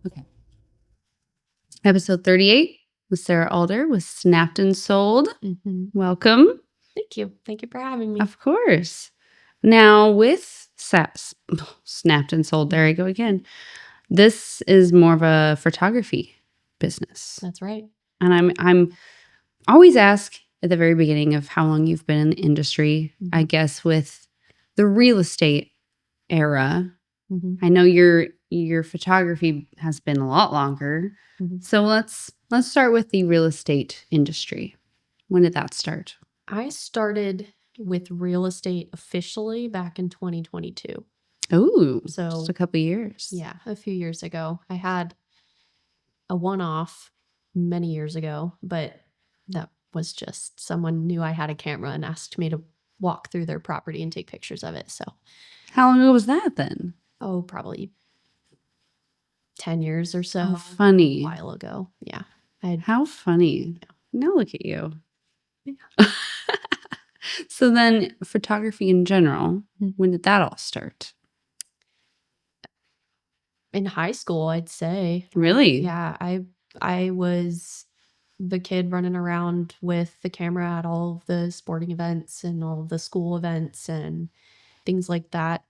Okay. Episode 38 with Sara Alder was Snapped and Sold. Mm-hmm. Welcome. Thank you. Thank you for having me. Of course. Now with Snapped and Sold, there I go again. This is more of a photography business. That's right. And I'm always ask at the very beginning of how long you've been in the industry. Mm-hmm. I guess with the real estate era, Mm-hmm. I know your photography has been a lot longer. Mm-hmm. So let's start with the real estate industry. When did that start? I started with real estate officially back in 2022. Oh, So just a couple years. Yeah, a few years ago. I had a one-off many years ago, but that was just someone knew I had a camera and asked me to walk through their property and take pictures of it. So How long ago was that then? probably 10 years or so. How funny. A while ago. Yeah. How funny. Yeah. Now look at you. Yeah. So then photography in general, when did that all start? In high school, I'd say. Really? Yeah. I was the kid running around with the camera at all of the sporting events and all of the school events and things like that.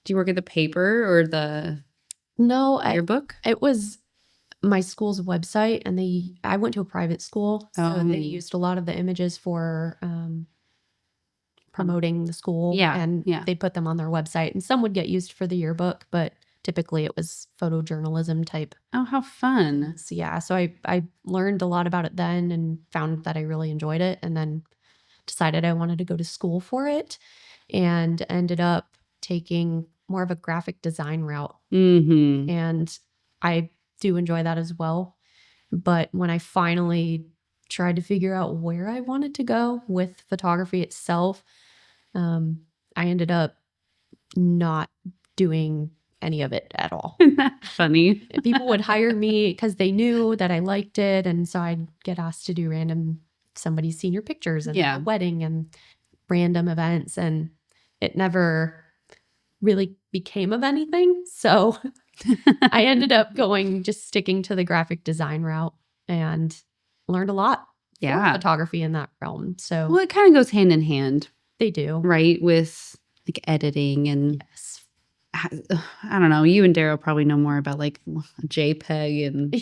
Do you work at the paper or the yearbook? It was my school's website, and I went to a private school, so they used a lot of the images for promoting the school. And they put them on their website, and some would get used for the yearbook, but typically it was photojournalism type. Oh, how fun. So yeah, so I learned a lot about it then and found that I really enjoyed it, and then decided I wanted to go to school for it, and ended up taking more of a graphic design route. Mm-hmm. And I do enjoy that as well. But when I finally tried to figure out where I wanted to go with photography itself, I ended up not doing any of it at all. Isn't that funny? People would hire me because they knew that I liked it. And so I'd get asked to do random somebody's senior pictures and a wedding and random events. And it never really became of anything. So I ended up sticking to the graphic design route and learned a lot for photography in that realm. So, well, it kind of goes hand in hand. They do. Right? With like editing and I don't know. You and Daryl probably know more about like JPEG and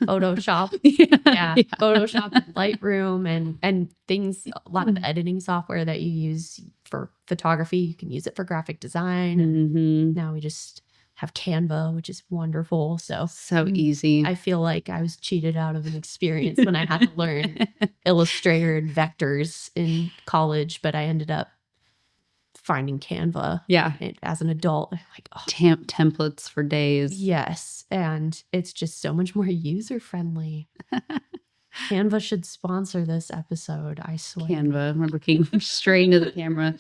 Photoshop. Yeah. Photoshop and Lightroom and things, a lot of editing software that you use for photography. You can use it for graphic design. And now we just have Canva, which is wonderful. So easy. I feel like I was cheated out of an experience when I had to learn Illustrator and vectors in college, but I ended up finding Canva as an adult. Like templates for days. Yes. And it's just so much more user friendly. Canva should sponsor this episode, I swear. Canva. We're looking straight into the camera.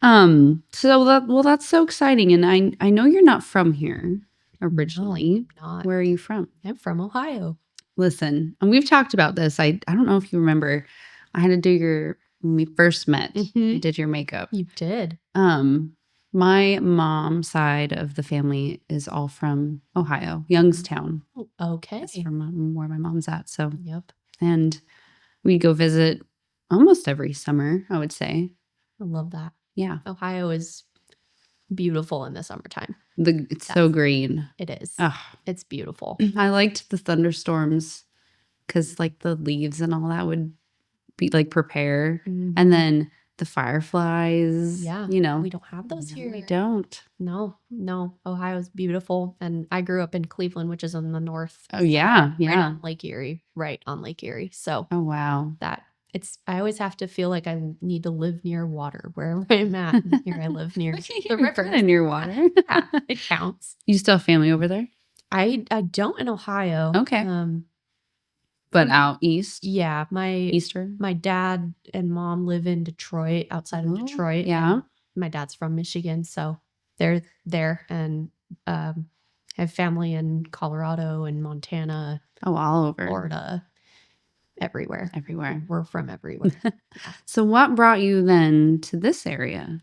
That's so exciting. And I know you're not from here originally. No, I'm not. Where are you from? I'm from Ohio. Listen, and we've talked about this. I don't know if you remember. I had to do when we first met, I did your makeup. You did. My mom's side of the family is all from Ohio, Youngstown. Oh, okay. That's from where my mom's at. So, yep. And we go visit almost every summer, I would say. I love that. Yeah. Ohio is beautiful in the summertime. It's so green. It is. Oh. It's beautiful. I liked the thunderstorms because like the leaves and all that would be like prepare. And then the fireflies. Yeah. You know. We don't have those here. We don't. No. Ohio's beautiful. And I grew up in Cleveland, which is in the north. Oh, yeah. Right on Lake Erie. So. Oh, wow. I always have to feel like I need to live near water wherever I'm at. Here I live near the river. Near water. Yeah, it counts. You still have family over there? I don't in Ohio. Okay. But out east? Yeah. Eastern? My dad and mom live in Detroit, outside of Detroit. Yeah. My dad's from Michigan, so they're there, and have family in Colorado and Montana. Oh, all over. Florida. Everywhere. We're from everywhere. So what brought you then to this area?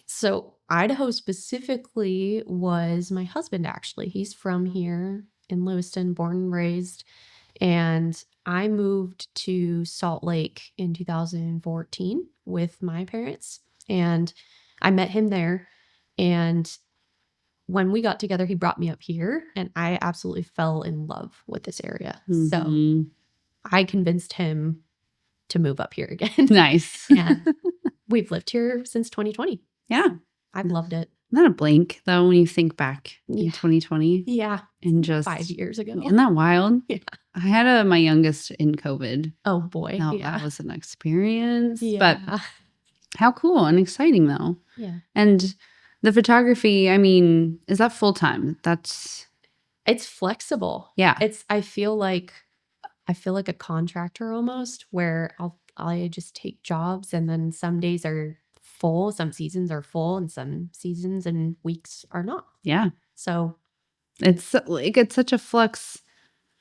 So Idaho specifically was my husband, actually. He's from here in Lewiston, born and raised. And I moved to Salt Lake in 2014 with my parents. And I met him there. And when we got together, he brought me up here. And I absolutely fell in love with this area. So I convinced him to move up here again. Nice. And we've lived here since 2020. Yeah. I've loved it. Not a blink, though, when you think back in 2020. Yeah. And just 5 years ago. Isn't that wild? Yeah. I had my youngest in COVID. Oh, boy. No, yeah. that was an experience. Yeah. But how cool and exciting, though. Yeah. And the photography, I mean, is that full time? It's flexible. Yeah. I feel like a contractor almost, where I just take jobs, and then some days are full, some seasons are full, and some seasons and weeks are not. Yeah. So it's such a flux,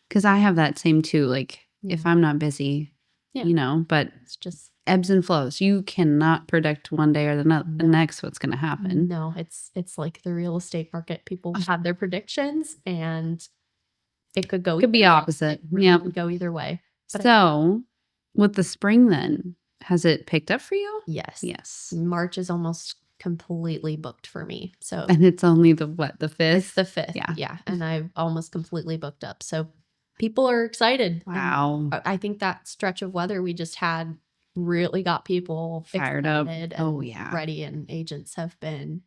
because I have that same too. Like if I'm not busy, but it's just ebbs and flows. You cannot predict one day or the next what's going to happen. No, it's like the real estate market. People have their predictions, and it could be opposite. Yeah, it could go either way. But so, with the spring, then has it picked up for you? Yes. March is almost completely booked for me. So, and it's only the 5th? It's the 5th. Yeah, and I've almost completely booked up. So people are excited. Wow. And I think that stretch of weather we just had really got people fired up. And ready, and agents have been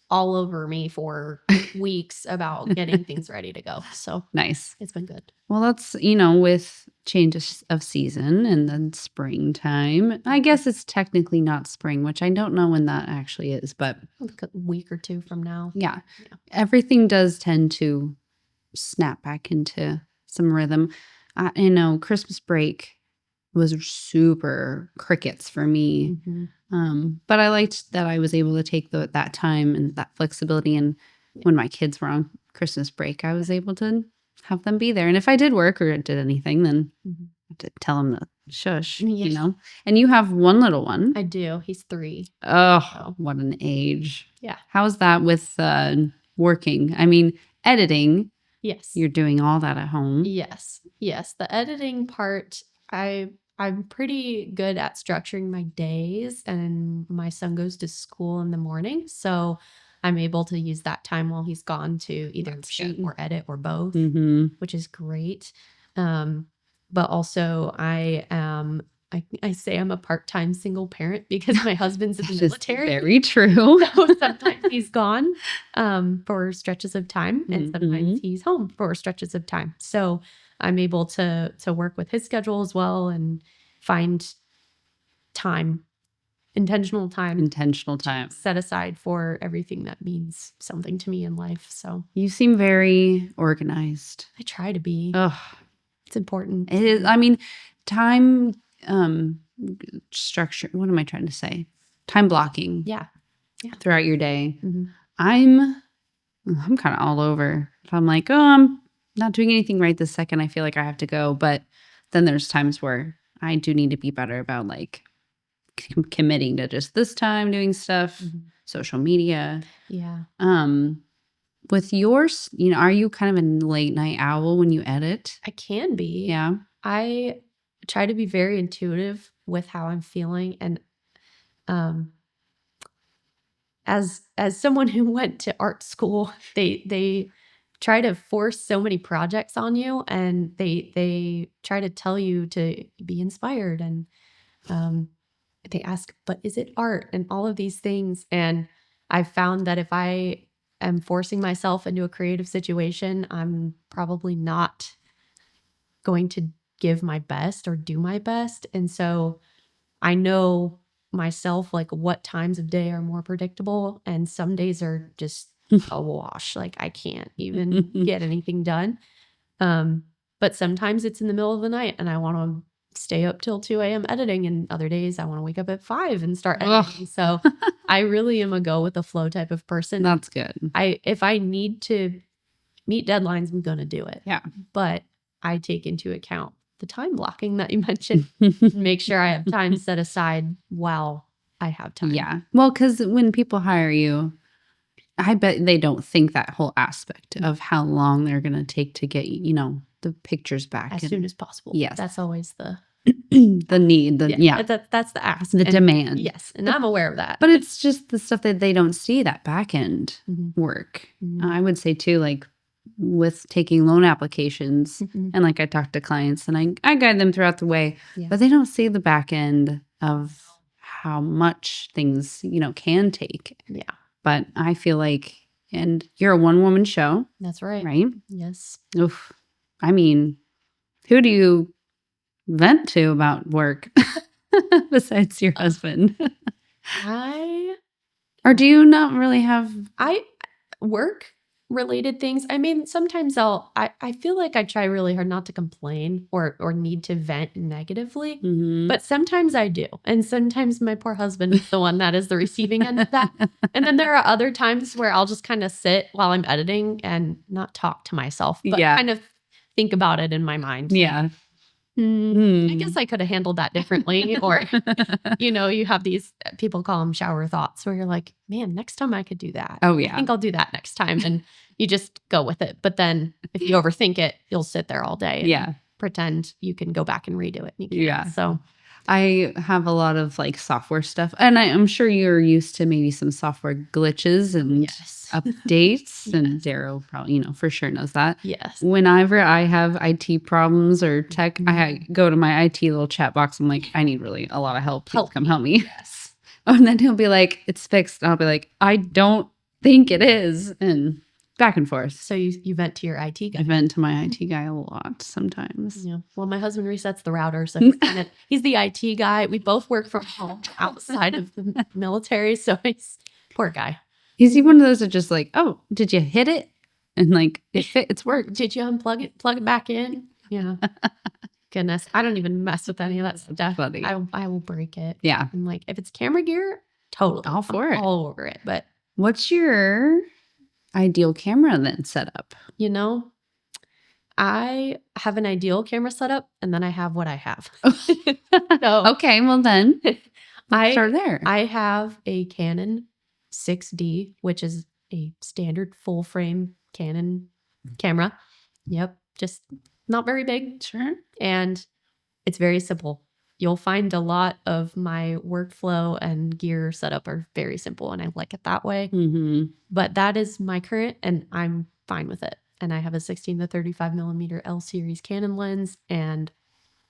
all over me for weeks about getting things ready to go. So nice. It's been good. Well, that's, with changes of season and then springtime. I guess it's technically not spring, which I don't know when that actually is, but a week or two from now. Yeah. Everything does tend to snap back into some rhythm. I know Christmas break was super crickets for me. But I liked that I was able to take that time and that flexibility. And when my kids were on Christmas break, I was able to have them be there. And if I did work or did anything, then I had to tell them to shush, And you have one little one. I do. He's 3. Oh, what an age. Yeah. How's that with working? I mean, editing. Yes. You're doing all that at home. Yes. The editing part, I'm pretty good at structuring my days, and my son goes to school in the morning. So I'm able to use that time while he's gone to either shoot or edit or both, which is great. But also I say I'm a part-time single parent because my husband's in the military. Very true. So sometimes he's gone for stretches of time, and sometimes he's home for stretches of time. So I'm able to work with his schedule as well and find intentional time set aside for everything that means something to me in life. So you seem very organized. I try to be. It's important. It is. I mean, time structure. What am I trying to say? Time blocking. Yeah. Throughout your day. I'm kind of all over. If I'm like, I'm not doing anything right this second, I feel like I have to go. But then there's times where I do need to be better about like committing to just this time doing stuff, social media. Yeah. With yours, are you kind of a late night owl when you edit? I can be. Yeah. I try to be very intuitive with how I'm feeling, and as someone who went to art school, they try to force so many projects on you, and they try to tell you to be inspired, and they ask, but is it art, and all of these things. And I've found that if I am forcing myself into a creative situation, I'm probably not going to give my best or do my best. And so I know myself, like what times of day are more predictable, and some days are just a wash. Like I can't even get anything done. But sometimes it's in the middle of the night and I want to stay up till 2 a.m. editing, and other days I want to wake up at 5 and start editing. So I really am a go with the flow type of person. That's good. If I need to meet deadlines, I'm going to do it. Yeah. But I take into account the time blocking that you mentioned. Make sure I have time set aside while I have time. Yeah. Well, because when people hire you, I bet they don't think that whole aspect of how long they're going to take to get, the pictures back. As soon as possible. Yes. That's always the need. That's the ask. The demand. Yes. And I'm aware of that. But it's just the stuff that they don't see, that back end work. Mm-hmm. I would say too, like with taking loan applications and like I talk to clients and I guide them throughout the way, but they don't see the back end of how much things, can take. Yeah. But I feel like, and you're a one-woman show. That's right. Right? Yes. Oof. I mean, who do you vent to about work besides your husband? Or do you not really have... work related things. I mean, sometimes I feel like I try really hard not to complain or need to vent negatively, but sometimes I do. And sometimes my poor husband is the one that is the receiving end of that. And then there are other times where I'll just kind of sit while I'm editing and not talk to myself, but kind of think about it in my mind. Yeah. I guess I could have handled that differently. Or, you have these, people call them shower thoughts, where you're like, man, next time I could do that. Oh, yeah. I think I'll do that next time. And you just go with it. But then if you overthink it, you'll sit there all day and pretend you can go back and redo it. And you can't. Yeah. So I have a lot of like software stuff, and I'm sure you're used to maybe some software glitches and updates. And Darrow probably, for sure knows that. Yes. Whenever I have IT problems or tech, I go to my IT little chat box. I'm like, I need really a lot of help. Please come help me. Yes. And then he'll be like, it's fixed. And I'll be like, I don't think it is. And back and forth. So you vent to your IT guy. I vent to my IT guy a lot sometimes. Yeah. Well, my husband resets the router, so he's the IT guy. We both work from home outside of the military, so he's poor guy. Is he one of those that just like, oh, did you hit it? And like it's worked. Did you unplug it? Plug it back in? Yeah. Goodness, I don't even mess with any of that stuff. Funny. I will break it. Yeah. I'm like, if it's camera gear, totally all for it, all over it. But what's your ideal camera then setup? I have an ideal camera setup, and then I have what I have. So, okay, well then let's start there. I have a Canon 6D, which is a standard full frame Canon camera. Yep, just not very big. Sure. And it's very simple. You'll find a lot of my workflow and gear setup are very simple, and I like it that way. But that is my current, and I'm fine with it. And I have a 16 to 35 millimeter L series Canon lens and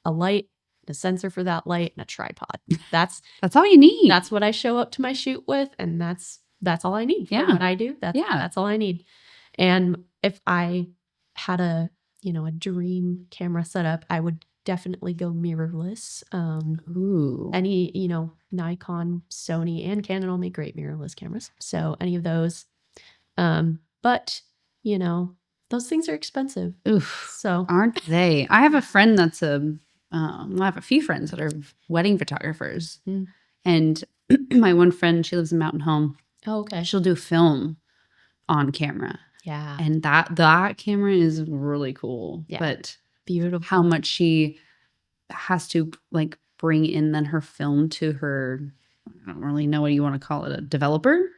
a light, a sensor for that light, and a tripod. That's all you need. That's what I show up to my shoot with, and that's all I need for what I do. That's all I need. And if I had a dream camera setup, I would definitely go mirrorless. Any, Nikon, Sony, and Canon all make great mirrorless cameras. So any of those. But, those things are expensive. Oof. So aren't they? I have a friend that's I have a few friends that are wedding photographers. And my one friend, she lives in Mountain Home. Oh, okay. She'll do film on camera. Yeah. And that camera is really cool. Yeah. But beautiful. How much she has to like bring in then her film to her, I don't really know what you want to call it, a developer?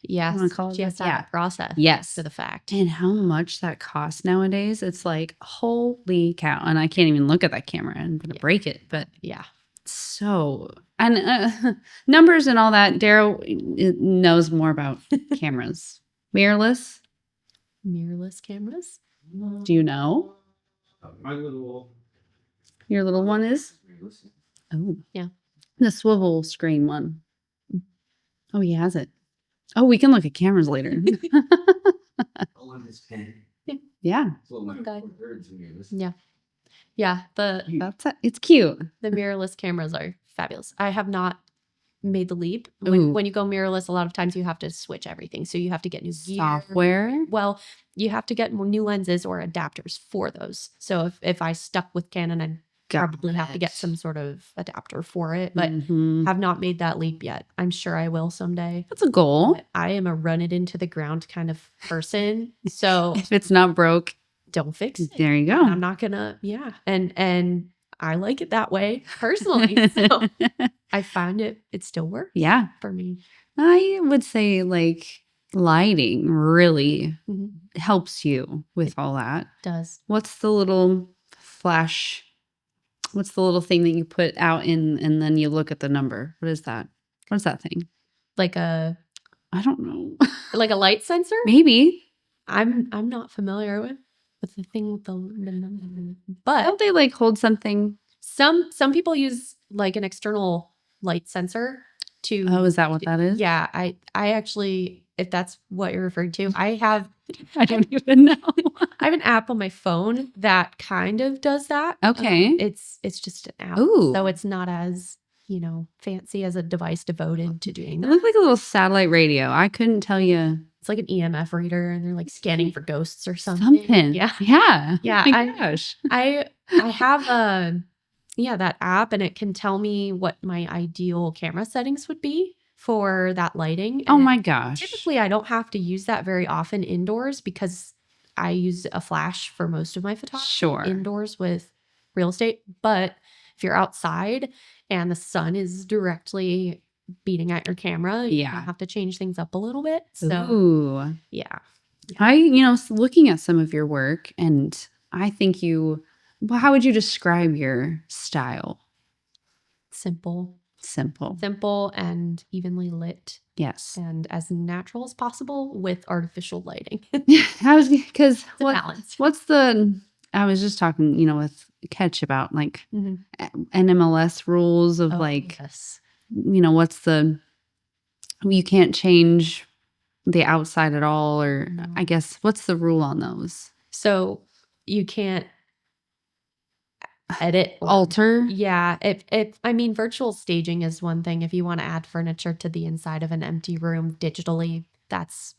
Yes. She has to have a process. Yes. To the fact. And how much that costs nowadays. It's like, holy cow. And I can't even look at that camera. I'm going to break it. But yeah. So, and numbers and all that. Darrow knows more about cameras. Mirrorless cameras. Do you know? Your little one is? Oh. Yeah. The swivel screen one. Oh, he has it. Oh, we can look at cameras later. Yeah. Yeah. Yeah. It's cute. The mirrorless cameras are fabulous. I have not made the leap. When you go mirrorless, a lot of times you have to switch everything. So you have to get new software. Well, you have to get new lenses or adapters for those. So if I stuck with Canon, I'd probably have to get some sort of adapter for it, but have not made that leap yet. I'm sure I will someday. That's a goal. But I am a run it into the ground kind of person. So if it's not broke, don't fix it. There you go. I'm not gonna, and I like it that way personally. So I find it still works. Yeah. For me. I would say like lighting really helps you with all that. Does. What's the little flash? What's the little thing that you put out in and then you look at the number? What is that? What's that thing? Like I don't know. Like a light sensor? Maybe. I'm not familiar with the thing with the number. But don't they like hold something? Some people use like an external light sensor to. Oh, is that what that is? Yeah, I actually, if that's what you're referring to, I don't even know. I have an app on my phone that kind of does that. Okay. It's just an app. Ooh. So it's not as, fancy as a device devoted to doing that. It looked like a little satellite radio. I couldn't tell you. It's like an EMF reader and they're like scanning for ghosts or something. Yeah. Yeah. Oh my gosh. I have that app and it can tell me what my ideal camera settings would be for that lighting. And oh my gosh. Typically I don't have to use that very often indoors because I use a flash for most of my photography indoors with real estate. But if you're outside and the sun is directly beating at your camera, you have to change things up a little bit. So yeah. I looking at some of your work and I think how would you describe your style? Simple and evenly lit. Yes. And as natural as possible with artificial lighting. Because balance. I was just talking, with Ketch about like NMLS rules of yes. You can't change the outside at all, or I guess what's the rule on those? So you can't edit or alter. Yeah. Virtual staging is one thing. If you want to add furniture to the inside of an empty room digitally, that's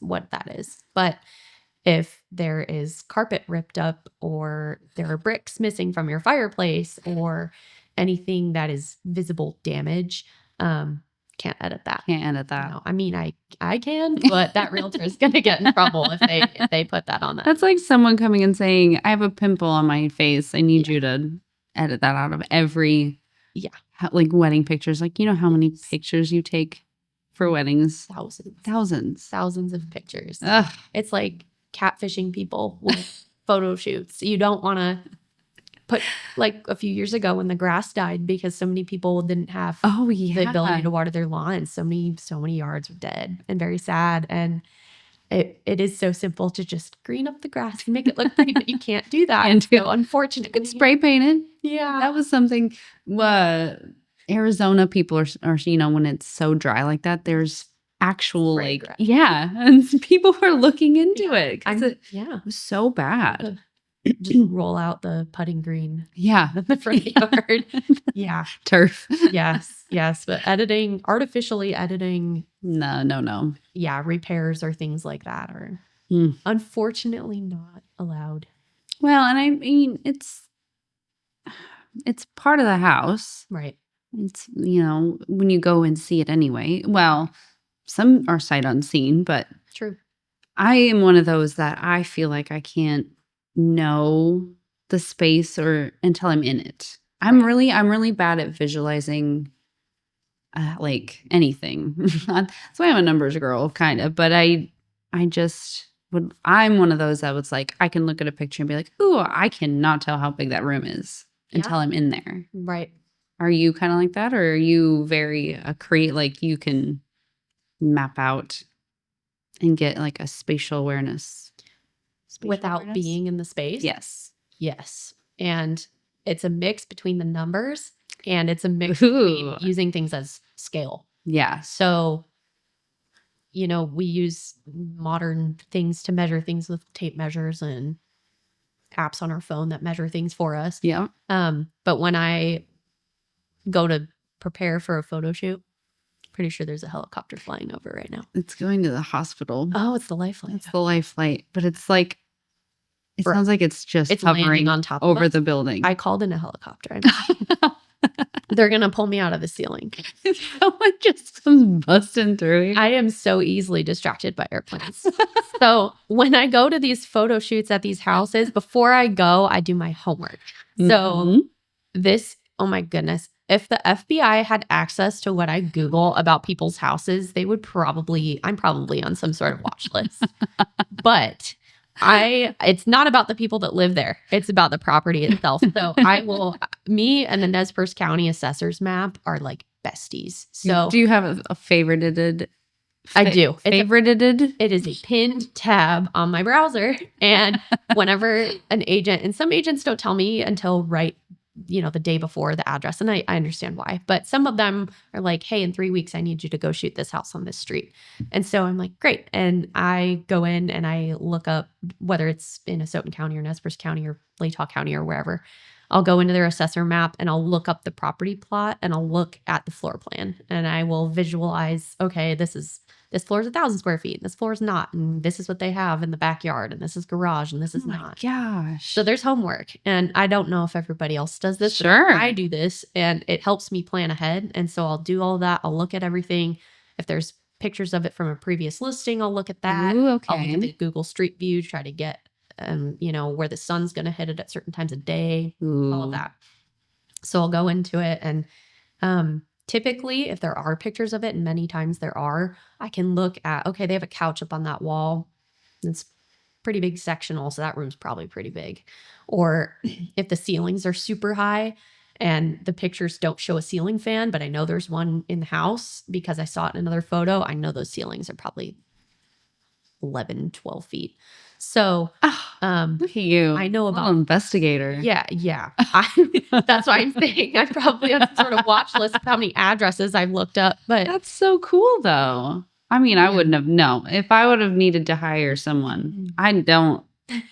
what that is. But if there is carpet ripped up or there are bricks missing from your fireplace or anything that is visible damage, can't edit that. No, I can, but that realtor is going to get in trouble if they put that on that. That's like someone coming and saying, I have a pimple on my face. I need you to edit that out of every like wedding pictures. Like, how many pictures you take for weddings? Thousands of pictures. Ugh. It's like catfishing people with photo shoots. You don't want to put, like a few years ago when the grass died because so many people didn't have the ability to water their lawns. So many yards were dead and very sad. And it is so simple to just green up the grass and make it look pretty, but you can't do that. And so unfortunately, it's spray painted. Yeah. That was something Arizona people are when it's so dry like that, there's actual spray grass. And people are looking into it because it was so bad. Just roll out the putting green. Yeah. In the front yard. Yeah. Turf. Yes. But artificially editing. No. Yeah. Repairs or things like that are unfortunately not allowed. Well, and it's part of the house. Right. It's, when you go and see it anyway. Well, some are sight unseen, but true. I am one of those that I feel like I can't know the space until I'm in it. I'm really bad at visualizing like anything. That's why I'm a numbers girl, kind of. But I'm one of those that was like, I can look at a picture and be like, ooh, I cannot tell how big that room is until I'm in there. Right. Are you kind of like that, or are you very like you can map out and get like a spatial awareness? Without being in the space? Yes. And it's a mix between the numbers and it's a mix between using things as scale. Yeah. So, we use modern things to measure things with tape measures and apps on our phone that measure things for us. Yeah. But when I go to prepare for a photo shoot, pretty sure there's a helicopter flying over right now. It's going to the hospital. Oh, it's the life flight. It's the life flight, but it's like it sounds like it's hovering on top over the building. I called in a helicopter. They're gonna pull me out of the ceiling. Someone just comes busting through. I am so easily distracted by airplanes. So when I go to these photo shoots at these houses, before I go, I do my homework. So this, oh my goodness, If the FBI had access to what I Google about people's houses, they would I'm probably on some sort of watch list. But it's not about the people that live there. It's about the property itself. So me and the Nez Perce County Assessor's map are like besties. So do you have a favorited? I do. Favorited? It is a pinned tab on my browser. And whenever and some agents don't tell me until the day before the address. And I understand why. But some of them are like, hey, in 3 weeks, I need you to go shoot this house on this street. And so I'm like, great. And I go in and I look up whether it's in Asotin County or Nez Perce County or Latah County or wherever. I'll go into their assessor map and I'll look up the property plot and I'll look at the floor plan and I will visualize, okay, this floor is 1,000 square feet. And this floor is not. And this is what they have in the backyard. And this is garage and this is not. Gosh. So there's homework. And I don't know if everybody else does this. Sure. I do this and it helps me plan ahead. And so I'll do all that. I'll look at everything. If there's pictures of it from a previous listing, I'll look at that. Ooh, okay. I'll look at the Google Street View, try to get where the sun's going to hit it at certain times of day, all of that. So I'll go into it and typically if there are pictures of it, and many times there are, I can look at, okay, they have a couch up on that wall. It's pretty big sectional, so that room's probably pretty big. Or if the ceilings are super high and the pictures don't show a ceiling fan, but I know there's one in the house because I saw it in another photo, I know those ceilings are probably 11, 12 feet. So, look at you. I know about investigator. Yeah. That's why I'm saying I'm probably on some sort of watch list of how many addresses I've looked up. But that's so cool, though. I mean, I wouldn't have known if I would have needed to hire someone. I don't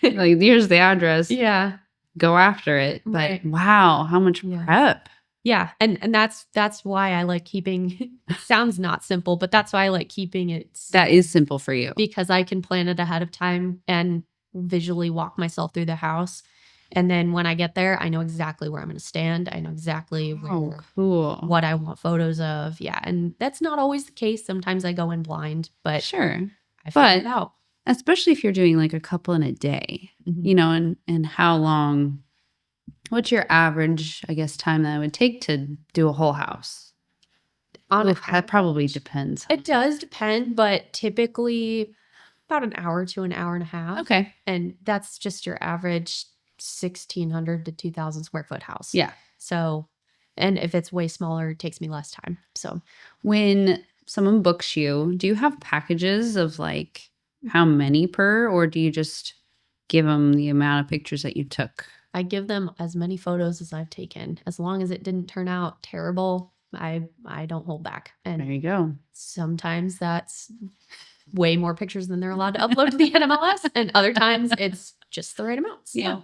like. Here's the address. Yeah, go after it. But right. Wow, how much prep. Yeah, and that's why I like keeping. It sounds not simple, but that's why I like keeping it. That is simple for you because I can plan it ahead of time and visually walk myself through the house, and then when I get there, I know exactly where I'm going to stand. I know exactly what I want photos of. Yeah, and that's not always the case. Sometimes I go in blind, but sure, I figure it out. Especially if you're doing like a couple in a day, and how long. What's your average, I guess, time that it would take to do a whole house? That probably depends. It does depend, but typically about an hour to an hour and a half. Okay. And that's just your average 1,600 to 2,000 square foot house. Yeah. So, and if it's way smaller, it takes me less time. So when someone books you, do you have packages of like how many per, or do you just give them the amount of pictures that you took? I give them as many photos as I've taken. As long as it didn't turn out terrible, I don't hold back. And there you go. Sometimes that's way more pictures than they're allowed to upload to the NMLS. And other times it's just the right amount. So. Yeah.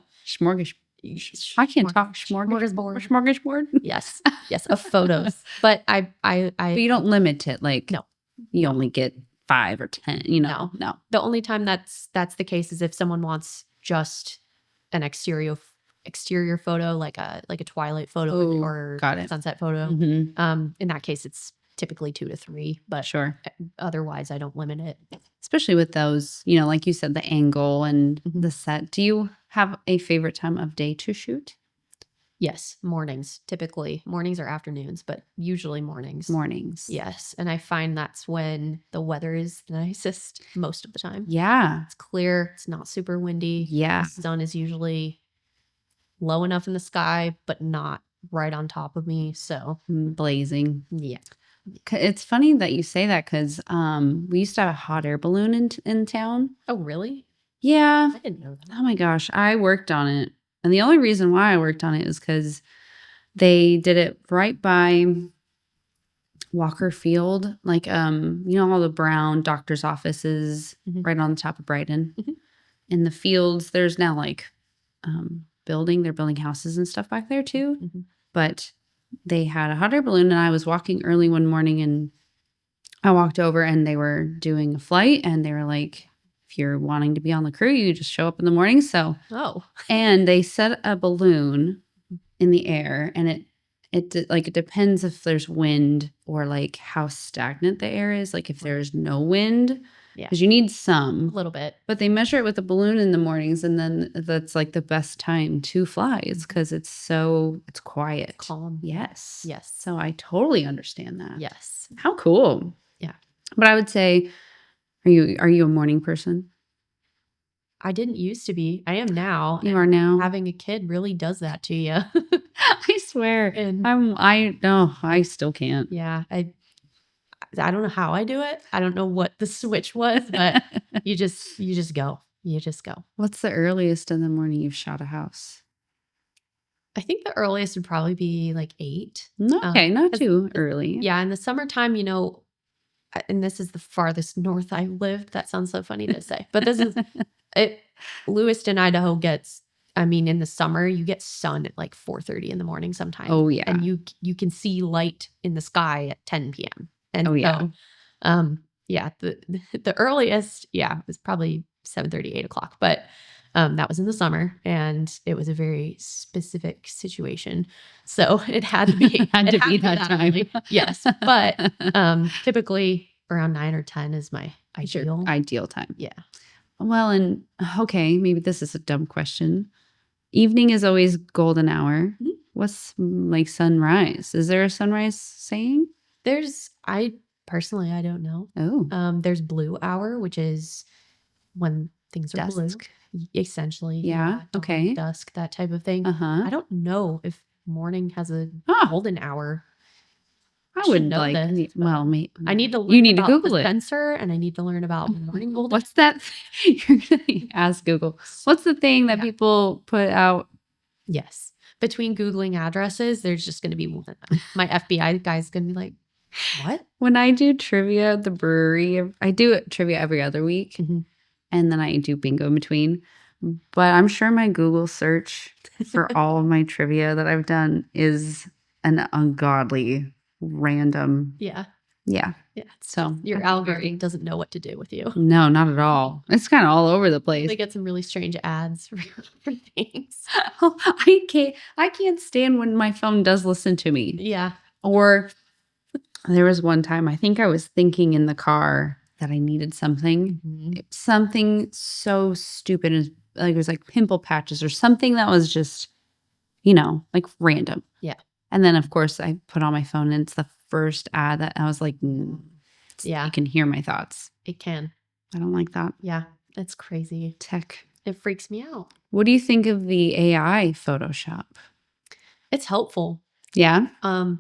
I can't talk. Smorgasbord. Yes. Of photos. But But you don't limit it. Like, no. You only get 5 or 10, No. The only time that's the case is if someone wants just an exterior photo, like a twilight photo or sunset photo. Mm-hmm. In that case, it's typically 2 to 3, but sure. Otherwise, I don't limit it. Especially with those, like you said, the angle and the set. Do you have a favorite time of day to shoot? Yes, mornings. Typically, mornings or afternoons, but usually mornings. Mornings. Yes, and I find that's when the weather is the nicest most of the time. Yeah. It's clear. It's not super windy. Yeah. The sun is usually low enough in the sky, but not right on top of me. So blazing. Yeah. It's funny that you say that because we used to have a hot air balloon in town. Oh, really? Yeah. I didn't know that. Oh my gosh. I worked on it. And the only reason why I worked on it is because they did it right by Walker Field. Like, all the brown doctor's offices right on the top of Brighton. Mm-hmm. In the fields, there's now like they're building houses and stuff back there too. Mm-hmm. But they had a hot air balloon and I was walking early one morning and I walked over and they were doing a flight and they were like, if you're wanting to be on the crew, you just show up in the morning. So, and they set a balloon in the air and it depends if there's wind or like how stagnant the air is. Like if there's no wind, Yeah. Because you need some. A little bit. But they measure it with a balloon in the mornings, and then that's like the best time to fly. It's because it's quiet. It's calm. Yes. Yes. So I totally understand that. Yes. How cool. Yeah. But I would say, are you a morning person? I didn't used to be. I am now. You are now. Having a kid really does that to you. I swear. And I still can't. yeah, I don't know how I do it. I don't know what the switch was, but you just go. You just go. What's the earliest in the morning you've shot a house? I think the earliest would probably be like 8. Okay, not too early. Yeah, in the summertime, and this is the farthest north I lived. That sounds so funny to say, but this is it. Lewiston, Idaho gets. I mean, in the summer, you get sun at like 4:30 in the morning sometimes. Oh yeah, and you can see light in the sky at 10 p.m. And yeah, the earliest, was probably 7:30, 8 o'clock, but that was in the summer, and it was a very specific situation, so it had to be that time. Early. Yes, but typically around 9 or 10 is my ideal time. Yeah. Well, and okay, maybe this is a dumb question. Evening is always golden hour. Mm-hmm. What's like sunrise? Is there a sunrise saying? I don't know. Oh. There's blue hour, which is when things are dusk. Blue. Essentially. Yeah. Okay. Dusk, that type of thing. Uh-huh. I don't know if morning has a golden hour. I would know this. Well, I need to learn you need about to Google the it. sensor, and I need to learn about morning golden. What's that? You're going to ask Google. What's the thing that people put out? Yes. Between Googling addresses, there's just going to be one. My FBI guy's going to be like, what? When I do trivia at the brewery, I do trivia every other week. Mm-hmm. And then I do bingo in between. But I'm sure my Google search for all of my trivia that I've done is an ungodly random. Yeah. Yeah. Yeah. So your algorithm doesn't know what to do with you. No, not at all. It's kind of all over the place. They get some really strange ads for things. I can't stand when my phone does listen to me. Yeah. Or there was one time I think I was thinking in the car that I needed something. Mm-hmm. Something so stupid as like it was like pimple patches or something that was just, like random. Yeah. And then of course I put on my phone and it's the first ad that I was like, yeah, you can hear my thoughts. It can. I don't like that. Yeah, it's crazy. Tech. It freaks me out. What do you think of the AI Photoshop? It's helpful. Yeah.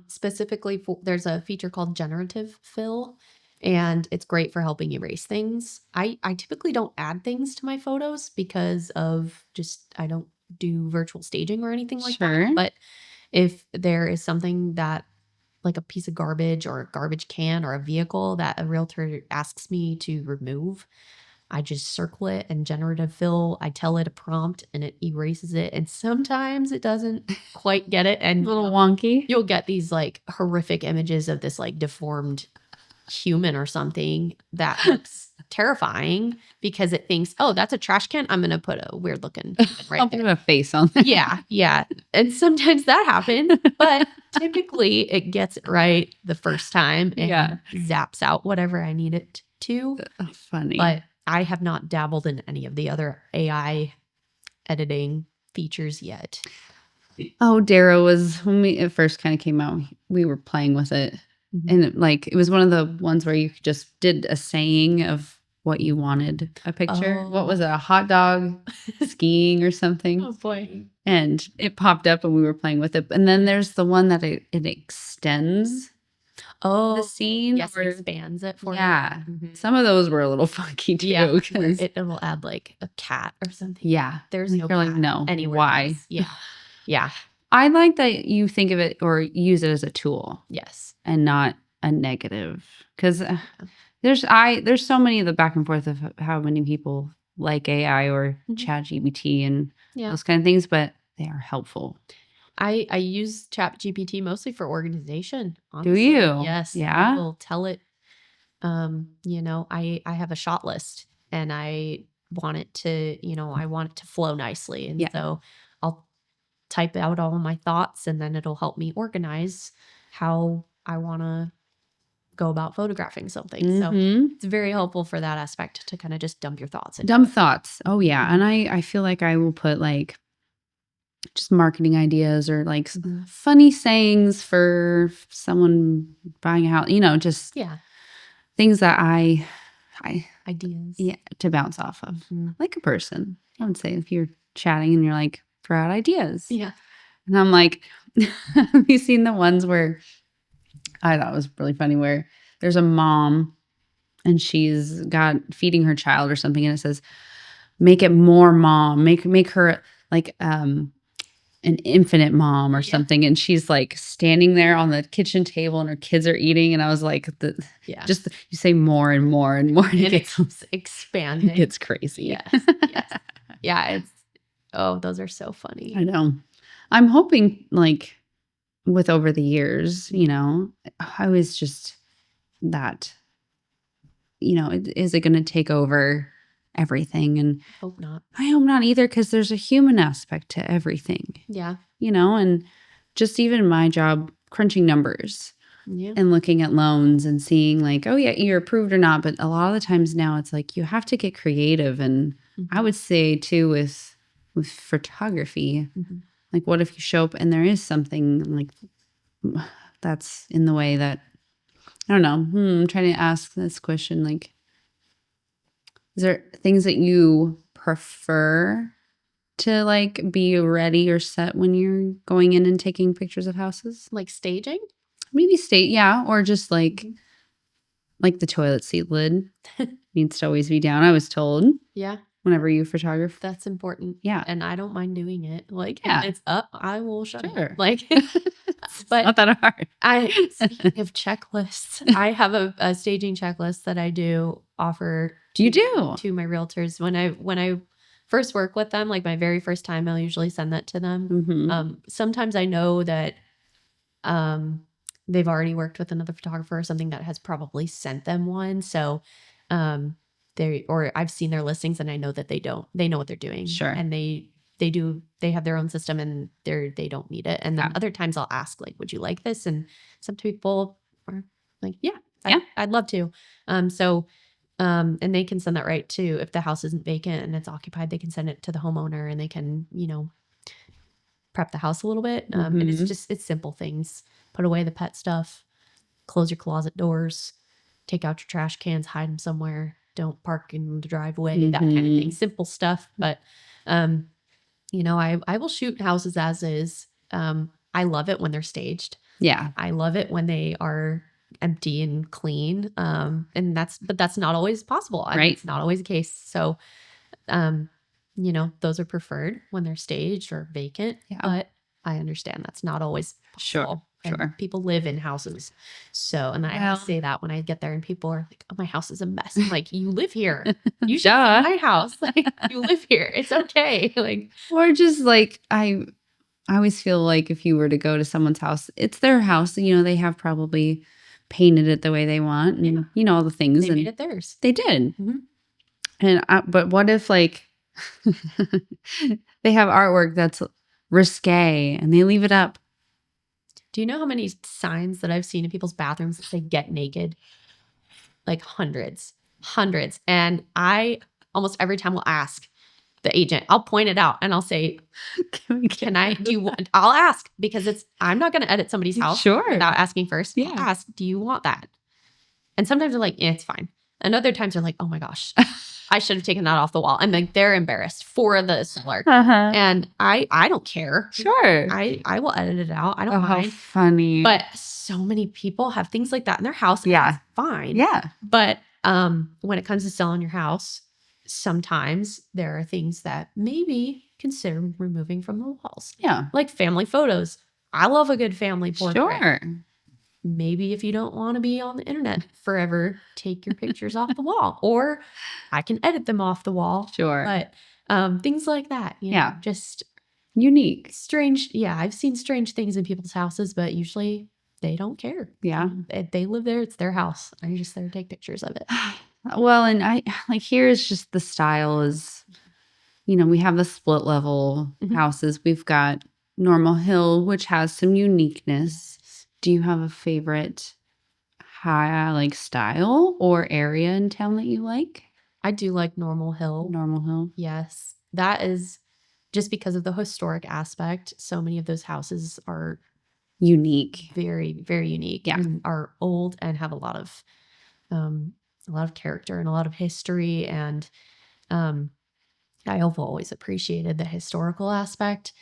Specifically, there's a feature called generative fill, and it's great for helping erase things. I typically don't add things to my photos because of I don't do virtual staging or anything like that. But if there is something that like a piece of garbage or a garbage can or a vehicle that a realtor asks me to remove, I just circle it and generative fill. I tell it a prompt and it erases it. And sometimes it doesn't quite get it. And a little wonky. You'll get these like horrific images of this like deformed human or something that looks terrifying because it thinks, oh, that's a trash can. I'm going to put a weird looking right I'll there. put a face on there. Yeah. And sometimes that happens, but typically it gets it right the first time and zaps out whatever I need it to. Funny. But I have not dabbled in any of the other AI editing features yet. Oh, Dara was, when it first kind of came out, we were playing with it. Mm-hmm. And it was one of the ones where you just did a saying of what you wanted a picture. Oh. What was it? A hot dog skiing or something? Oh, boy. And it popped up and we were playing with it. And then there's the one that it extends. Oh, the scene. Yes, it expands it for you. Mm-hmm. Some of those were a little funky too. Yeah, it'll add like a cat or something. Yeah. There's no cat no. anywhere. Why? Else. Yeah. Yeah. I like that you think of it or use it as a tool. Yes. And not a negative. Because there's so many of the back and forth of how many people like AI or ChatGPT and those kind of things, but they are helpful. I use ChatGPT mostly for organization. Honestly. Do you? Yes. Yeah. I will tell it, I have a shot list and I want it to, I want it to flow nicely. And so I'll type out all of my thoughts and then it'll help me organize how I want to go about photographing something. So it's very helpful for that aspect to kind of just dump your thoughts. Thoughts. Oh yeah. And I feel like I will put like just marketing ideas or like funny sayings for someone buying a house, just things that ideas. Yeah, to bounce off of. Like a person. I would say if you're chatting and you're like, throw out ideas. Yeah. And I'm like, have you seen the ones where I thought it was really funny where there's a mom and she's got feeding her child or something and it says, make it more mom, make her like an infinite mom or something. And she's like standing there on the kitchen table and her kids are eating. And I was like, just you say more and more and more. And it keeps expanding. It gets crazy. Yes. Yeah. Those are so funny. I know. I'm hoping like with over the years, I was just that, is it going to take over everything? And hope not. I hope not either, because there's a human aspect to everything. Yeah. And just even my job crunching numbers and looking at loans and seeing like, oh yeah, you're approved or not. But a lot of the times now it's like you have to get creative. And I would say too with photography, like what if you show up and there is something like that's in the way that, I don't know. I'm trying to ask this question. Like, is there things that you prefer to like be ready or set when you're going in and taking pictures of houses? Like staging? Maybe or just like the toilet seat lid needs to always be down, I was told. Yeah. Whenever you photograph. That's important. Yeah. And I don't mind doing it. Like, when it's up, I will shut it. Like, but not that hard. Speaking of checklists, I have a staging checklist that I do offer to my realtors. When I first work with them, like my very first time, I'll usually send that to them. Sometimes I know that they've already worked with another photographer or something that has probably sent them one. So I've seen their listings and I know that they know what they're doing. Sure. And they have their own system and they don't need it. And then other times I'll ask like, would you like this? And some people are like, I'd love to. And they can send that right too. If the house isn't vacant and it's occupied, they can send it to the homeowner and they can, prep the house a little bit. And it's simple things. Put away the pet stuff, close your closet doors, take out your trash cans, hide them somewhere. Don't park in the driveway, that kind of thing. Simple stuff. But, I will shoot houses as is. I love it when they're staged. Yeah. I love it when they are empty and clean. But that's not always possible. Right. It's not always the case. So, those are preferred when they're staged or vacant. Yeah. But I understand that's not always possible. Sure. And people live in houses. So, and I say that when I get there and people are like, oh, my house is a mess. I'm like, you live here. You should see my house. Like, you live here. It's okay. Like, or just like, I always feel like if you were to go to someone's house, it's their house. They have probably painted it the way they want and, all the things. They made it theirs. They did. And, but what if like they have artwork that's risque and they leave it up? Do you know how many signs that I've seen in people's bathrooms that say get naked? Like hundreds. And I almost every time will ask the agent, I'll point it out and I'll say, I'll ask because I'm not going to edit somebody's house without asking first. Yeah. I'll ask, do you want that? And sometimes they're like, it's fine. And other times they're like, oh my gosh, I should have taken that off the wall. And like they're embarrassed for the seller. And I don't care. Sure. I will edit it out. I don't mind. How funny. But so many people have things like that in their house. And it's fine. Yeah. But when it comes to selling your house, sometimes there are things that maybe consider removing from the walls. Yeah. Like family photos. I love a good family portrait. Sure. Maybe if you don't want to be on the internet forever, take your pictures off the wall. Or I can edit them off the wall. Sure. But things like that. Just unique. Strange. Yeah, I've seen strange things in people's houses, but usually they don't care. Yeah. They live there. It's their house. I'm just there to take pictures of it. Well, and I like here is just the style is, we have the split level houses. We've got Normal Hill, which has some uniqueness. Do you have a favorite like style or area in town that you like? I do like Normal Hill. Normal Hill. Yes. That is just because of the historic aspect. So many of those houses are unique, very, very unique, and are old and have a lot of character and a lot of history. And I have always appreciated the historical aspect.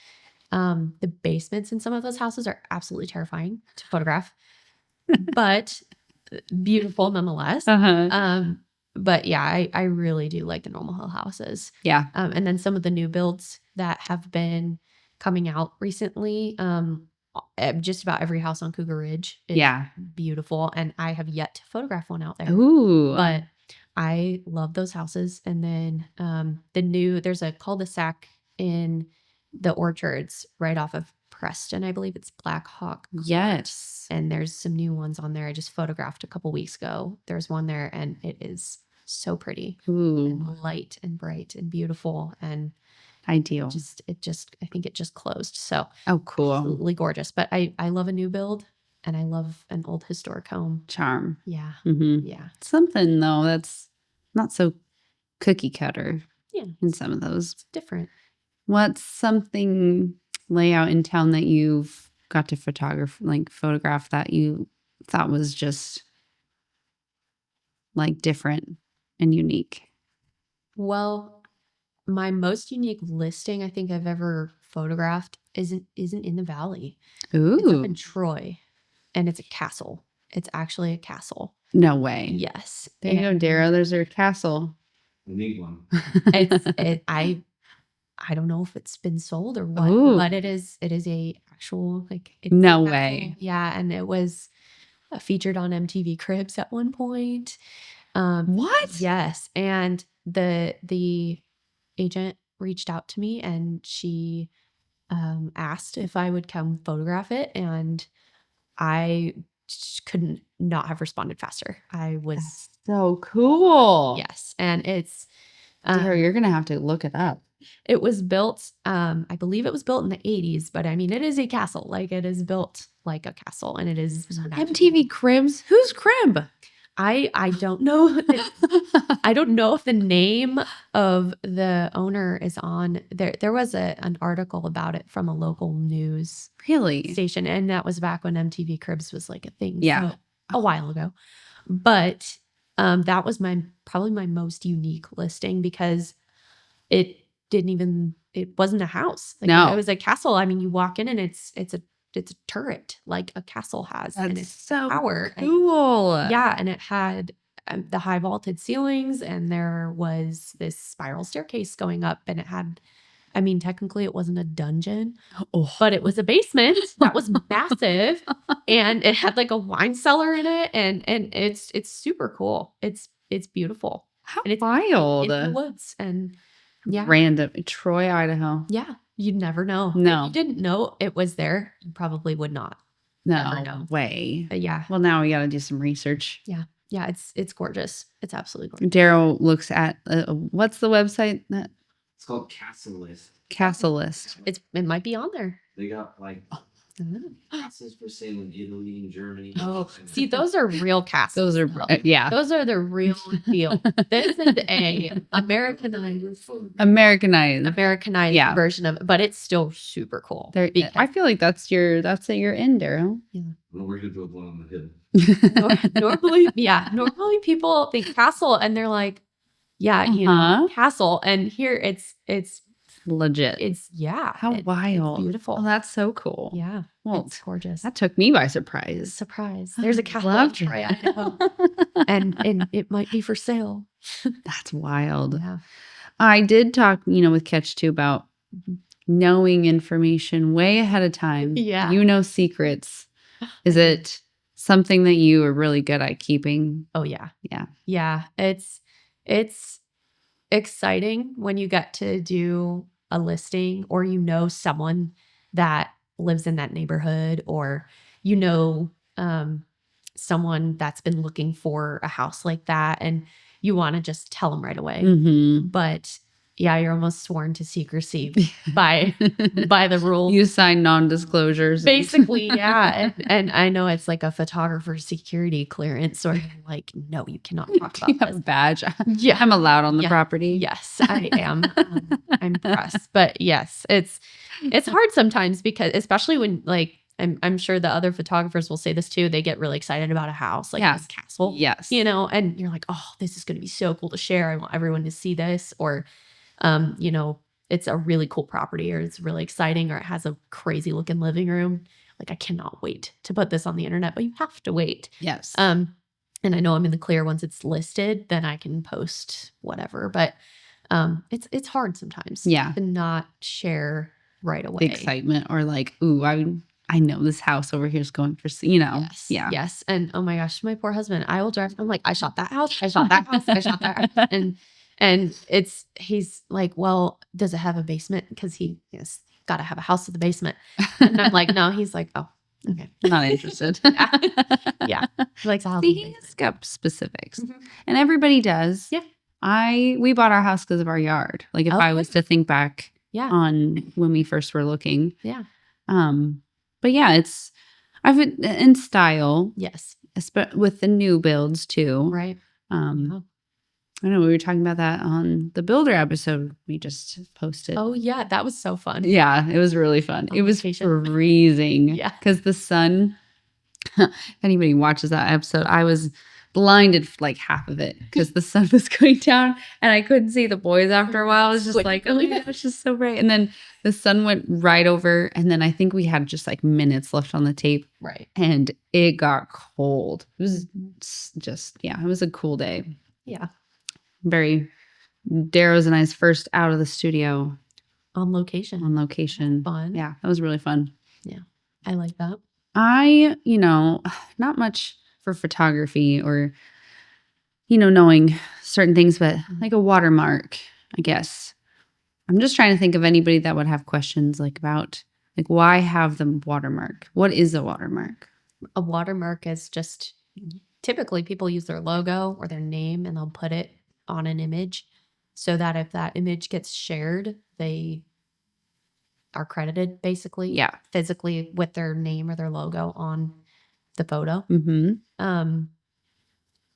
The basements in some of those houses are absolutely terrifying to photograph, but beautiful nonetheless. But yeah, I really do like the Normal Hill houses. Yeah. And then some of the new builds that have been coming out recently, just about every house on Cougar Ridge is beautiful. And I have yet to photograph one out there. Ooh. But I love those houses. And then there's a cul-de-sac in the Orchards right off of Preston. I believe it's Black Hawk. Yes. And there's some new ones on there. I just photographed a couple weeks ago. There's one there and it is so pretty. Ooh. And light and bright and beautiful and ideal. I think it just closed. So cool. Absolutely gorgeous. But I love a new build and I love an old historic home. Charm. Yeah. Mm-hmm. Yeah. Something though that's not so cookie cutter. Yeah. In some of those. It's different. What's something layout in town that you've got to photograph that you thought was just like different and unique? Well, my most unique listing I think I've ever photographed isn't in the valley. Ooh. It's up in Troy and it's a castle. It's actually a castle. No way. Yes. There you go, Dara. There's your castle. We need one. I don't know if it's been sold or what, but it is a actual no way. Yeah, and it was featured on MTV Cribs at one point. What? Yes, and the agent reached out to me and she asked if I would come photograph it, and I couldn't not have responded faster. That's so cool. Yes, and it's Dara, you're gonna have to look it up. It was built, I believe it was built in the 80s, but I mean, it is a castle. Like it is built like a castle and it is MTV Cribs. Who's Crib? I don't know. I don't know if the name of the owner is on there. There was an article about it from a local news station. And that was back when MTV Cribs was like a thing. Yeah. So, a while ago. But that was probably my most unique listing because it wasn't a house. No. It was a castle. I mean, you walk in and it's a turret like a castle has. That's and it's so power. cool. And it had the high vaulted ceilings and there was this spiral staircase going up and it had, I mean, technically it wasn't a dungeon, but it was a basement that was massive and it had like a wine cellar in it and it's super cool. It's beautiful. How and it's wild. in the woods and random Troy, Idaho. Yeah. You'd never know. No. If you didn't know it was there, you probably would not. No know. way. Yeah. Well, now we got to do some research. Yeah. Yeah. It's gorgeous. It's absolutely gorgeous. Daryl looks at what's the website? It's called Castle List. Castle List. It might be on there. They got like castles for sale in Italy and Germany. Oh, see, those are real castles. Those are Those are the real deal. This is a Americanized version of it, but it's still super cool. I feel like that's your in, Daryl. Yeah. Well, we're gonna do one on the hill. Normally people think castle and they're like, castle, and here it's legit. It's how wild. It's beautiful. Oh, that's so cool. Yeah. Well, it's gorgeous. That took me by surprise. There's a castle in Troy, Idaho. and it might be for sale. That's wild. Yeah. I did talk, with Catch too about knowing information way ahead of time. Yeah. Secrets. Is it something that you are really good at keeping? Oh yeah. Yeah. Yeah. It's exciting when you get to do a listing or someone that lives in that neighborhood or someone that's been looking for a house like that and you want to just tell them right away. Mm-hmm. But yeah, you're almost sworn to secrecy by the rules. You sign non-disclosures. Basically, yeah. And I know it's like a photographer security clearance, or like, no, you cannot talk about You have this. a badge. Yeah. I'm allowed on the property. Yes, I am. I'm pressed. But yes, it's hard sometimes because, especially when, like, I'm sure the other photographers will say this too. They get really excited about a house, like this castle. Yes. You know, and you're like, oh, this is going to be so cool to share. I want everyone to see this. Or, you know, it's a really cool property, or it's really exciting, or it has a crazy looking living room. Like, I cannot wait to put this on the internet, but you have to wait. Yes. And I know I'm in the clear once it's listed, then I can post whatever. But it's hard sometimes to not share right away. The excitement, or like, ooh, I know this house over here is going for, you know. Yes. Yes. And oh my gosh, my poor husband, I will drive. I'm like, I shot that house. I shot that house. I shot that house. And he's like, well, does it have a basement? Because he's got to have a house with a basement. And I'm like, no. He's like, oh, okay. Not interested. Yeah. He likes a house. He's got specifics. And everybody does. Yeah. We bought our house because of our yard. Like, if I was to think back on when we first were looking. Yeah. But yeah, I've been in style. Yes. With the new builds too. Right. I know we were talking about that on the builder episode we just posted. Oh yeah, that was so fun. Yeah, it was really fun. It was freezing. Yeah. Because the sun, if anybody watches that episode, I was blinded for like half of it because the sun was going down and I couldn't see the boys after a while. I was just like, oh my gosh, it's just so bright. And then the sun went right over, and then I think we had just like minutes left on the tape. Right. And it got cold. It was just, it was a cool day. Yeah. Darrow's and I's first out of the studio. On location. Fun. Yeah, that was really fun. Yeah, I like that. I, not much for photography or, knowing certain things, but like a watermark, I guess. I'm just trying to think of anybody that would have questions like about, like, why have the watermark? What is a watermark? A watermark is just, typically people use their logo or their name and they'll put it on an image so that if that image gets shared, they are credited basically, physically with their name or their logo on the photo.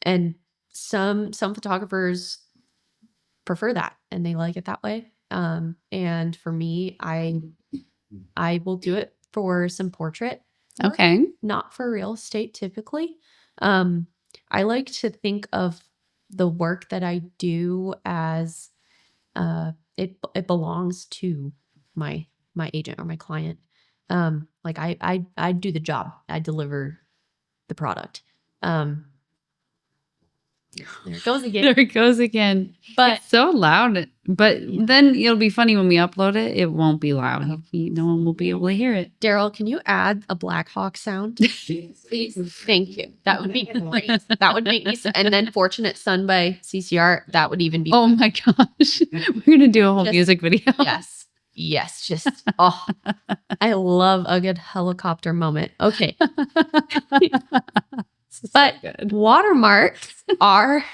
And some photographers prefer that and they like it that way. And for me, I will do it for some portrait work, okay, not for real estate typically. I like to think of the work that I do as it belongs to my agent or my client. Like I do the job. I deliver the product. There it goes again. There it goes again. But it's so loud. But then it'll be funny when we upload it. It won't be loud. No one will be able to hear it. Daryl, can you add a Black Hawk sound? Please. Thank you. That would be great. That would make me. And then Fortunate Son by CCR. That would even be. Oh my gosh. We're going to do a whole music video. Yes. Yes. Just, oh, I love a good helicopter moment. Okay. But watermarks are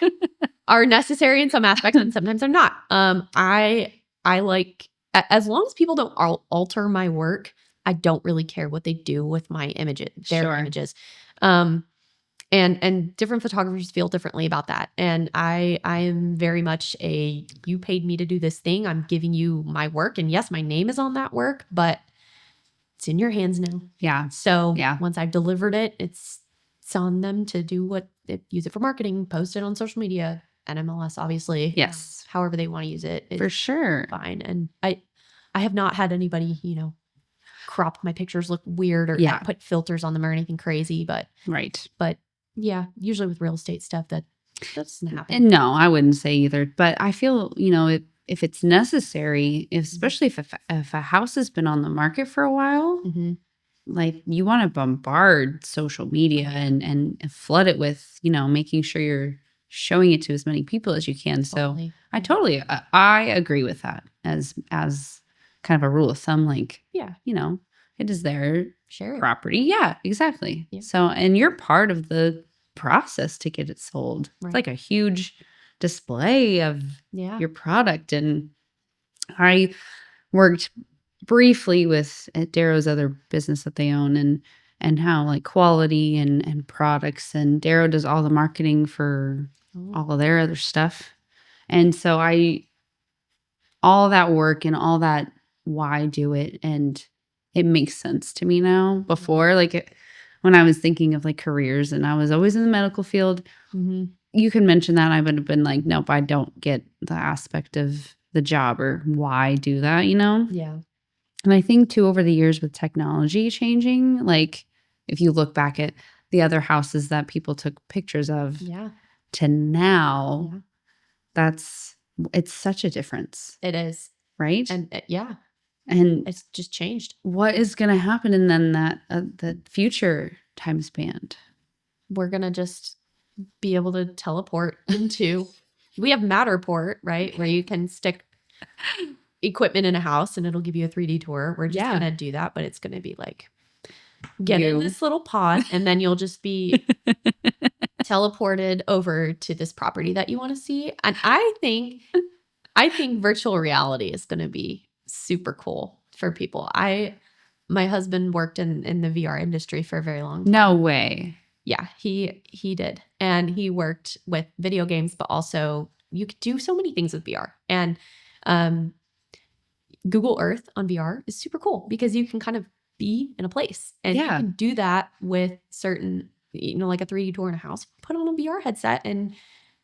necessary in some aspects and sometimes they're not. I like, as long as people don't alter my work, I don't really care what they do with my images, their images. And different photographers feel differently about that. And I am very much you paid me to do this thing. I'm giving you my work. And yes, my name is on that work, but it's in your hands now. Yeah. So once I've delivered it, it's on them to do use it for marketing, post it on social media, NMLS, obviously. Yes. However they want to use it. For sure. Fine. And I have not had anybody, crop my pictures look weird or put filters on them or anything crazy, but yeah, usually with real estate stuff that doesn't happen. And no, I wouldn't say either, but I feel, if it's necessary, especially if a house has been on the market for a while, like you want to bombard social media and flood it with, making sure you're showing it to as many people as you can. Totally. So I agree with that as kind of a rule of thumb, like, it is their property. Yeah, exactly. Yeah. So, and you're part of the process to get it sold. Right. It's like a huge display of your product. And I worked briefly with at Darrow's other business that they own and how like quality and products, and Darrow does all the marketing for all of their other stuff. And so all that work and all that why do it, and it makes sense to me now. Before, when I was thinking of like careers and I was always in the medical field, you can mention that I would have been like, nope, I don't get the aspect of the job or why do that, Yeah. And I think too, over the years with technology changing, like if you look back at the other houses that people took pictures of to now, it's such a difference. It is. Right? And and it's just changed. What is going to happen in then that the future time span? We're going to just be able to teleport into, we have Matterport, right? Where you can stick equipment in a house and it'll give you a 3D tour. We're just going to do that, but it's going to be like, get in this little pod and then you'll just be teleported over to this property that you want to see. And I think virtual reality is going to be super cool for people. My husband worked in the VR industry for a very long time. No way. Yeah, he did. And he worked with video games, but also you could do so many things with VR. And Google Earth on VR is super cool because you can kind of be in a place. And you can do that with certain, like a 3D tour in a house. Put on a VR headset and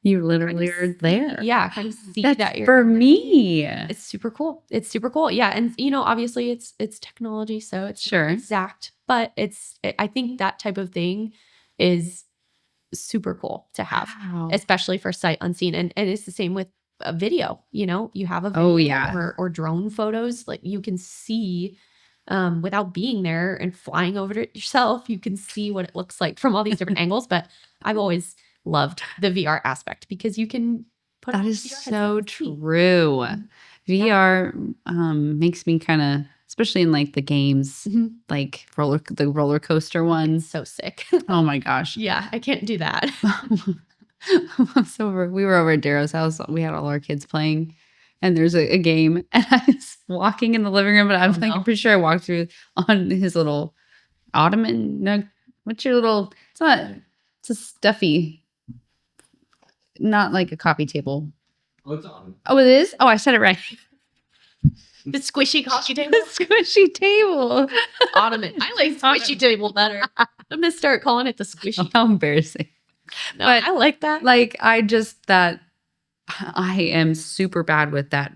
you literally are there. Yeah, kind of see that you're for me. It's super cool. It's super cool. Yeah, and obviously it's technology, so it's sure exact, but I think that type of thing is super cool to have, especially for sight unseen. And it's the same with a video. You have a video or drone photos, like you can see without being there and flying over it yourself. You can see what it looks like from all these different angles. But I've always loved the VR aspect because you can put that is so true. VR makes me kind of, especially in like the games, like the roller coaster ones. So sick. Oh my gosh. Yeah, I can't do that. So we were over at Darrow's house. We had all our kids playing, and there's a game, and I was walking in the living room, but I'm I'm pretty sure I walked through on his little ottoman. No, what's your little? It's a stuffy. Not like a coffee table. Oh, it's on. Oh, it is? Oh, I said it right. The squishy coffee table? The squishy table. Ottoman. I like squishy table better. I'm going to start calling it the squishy. How embarrassing. No, but I like that. Like, I am super bad with that,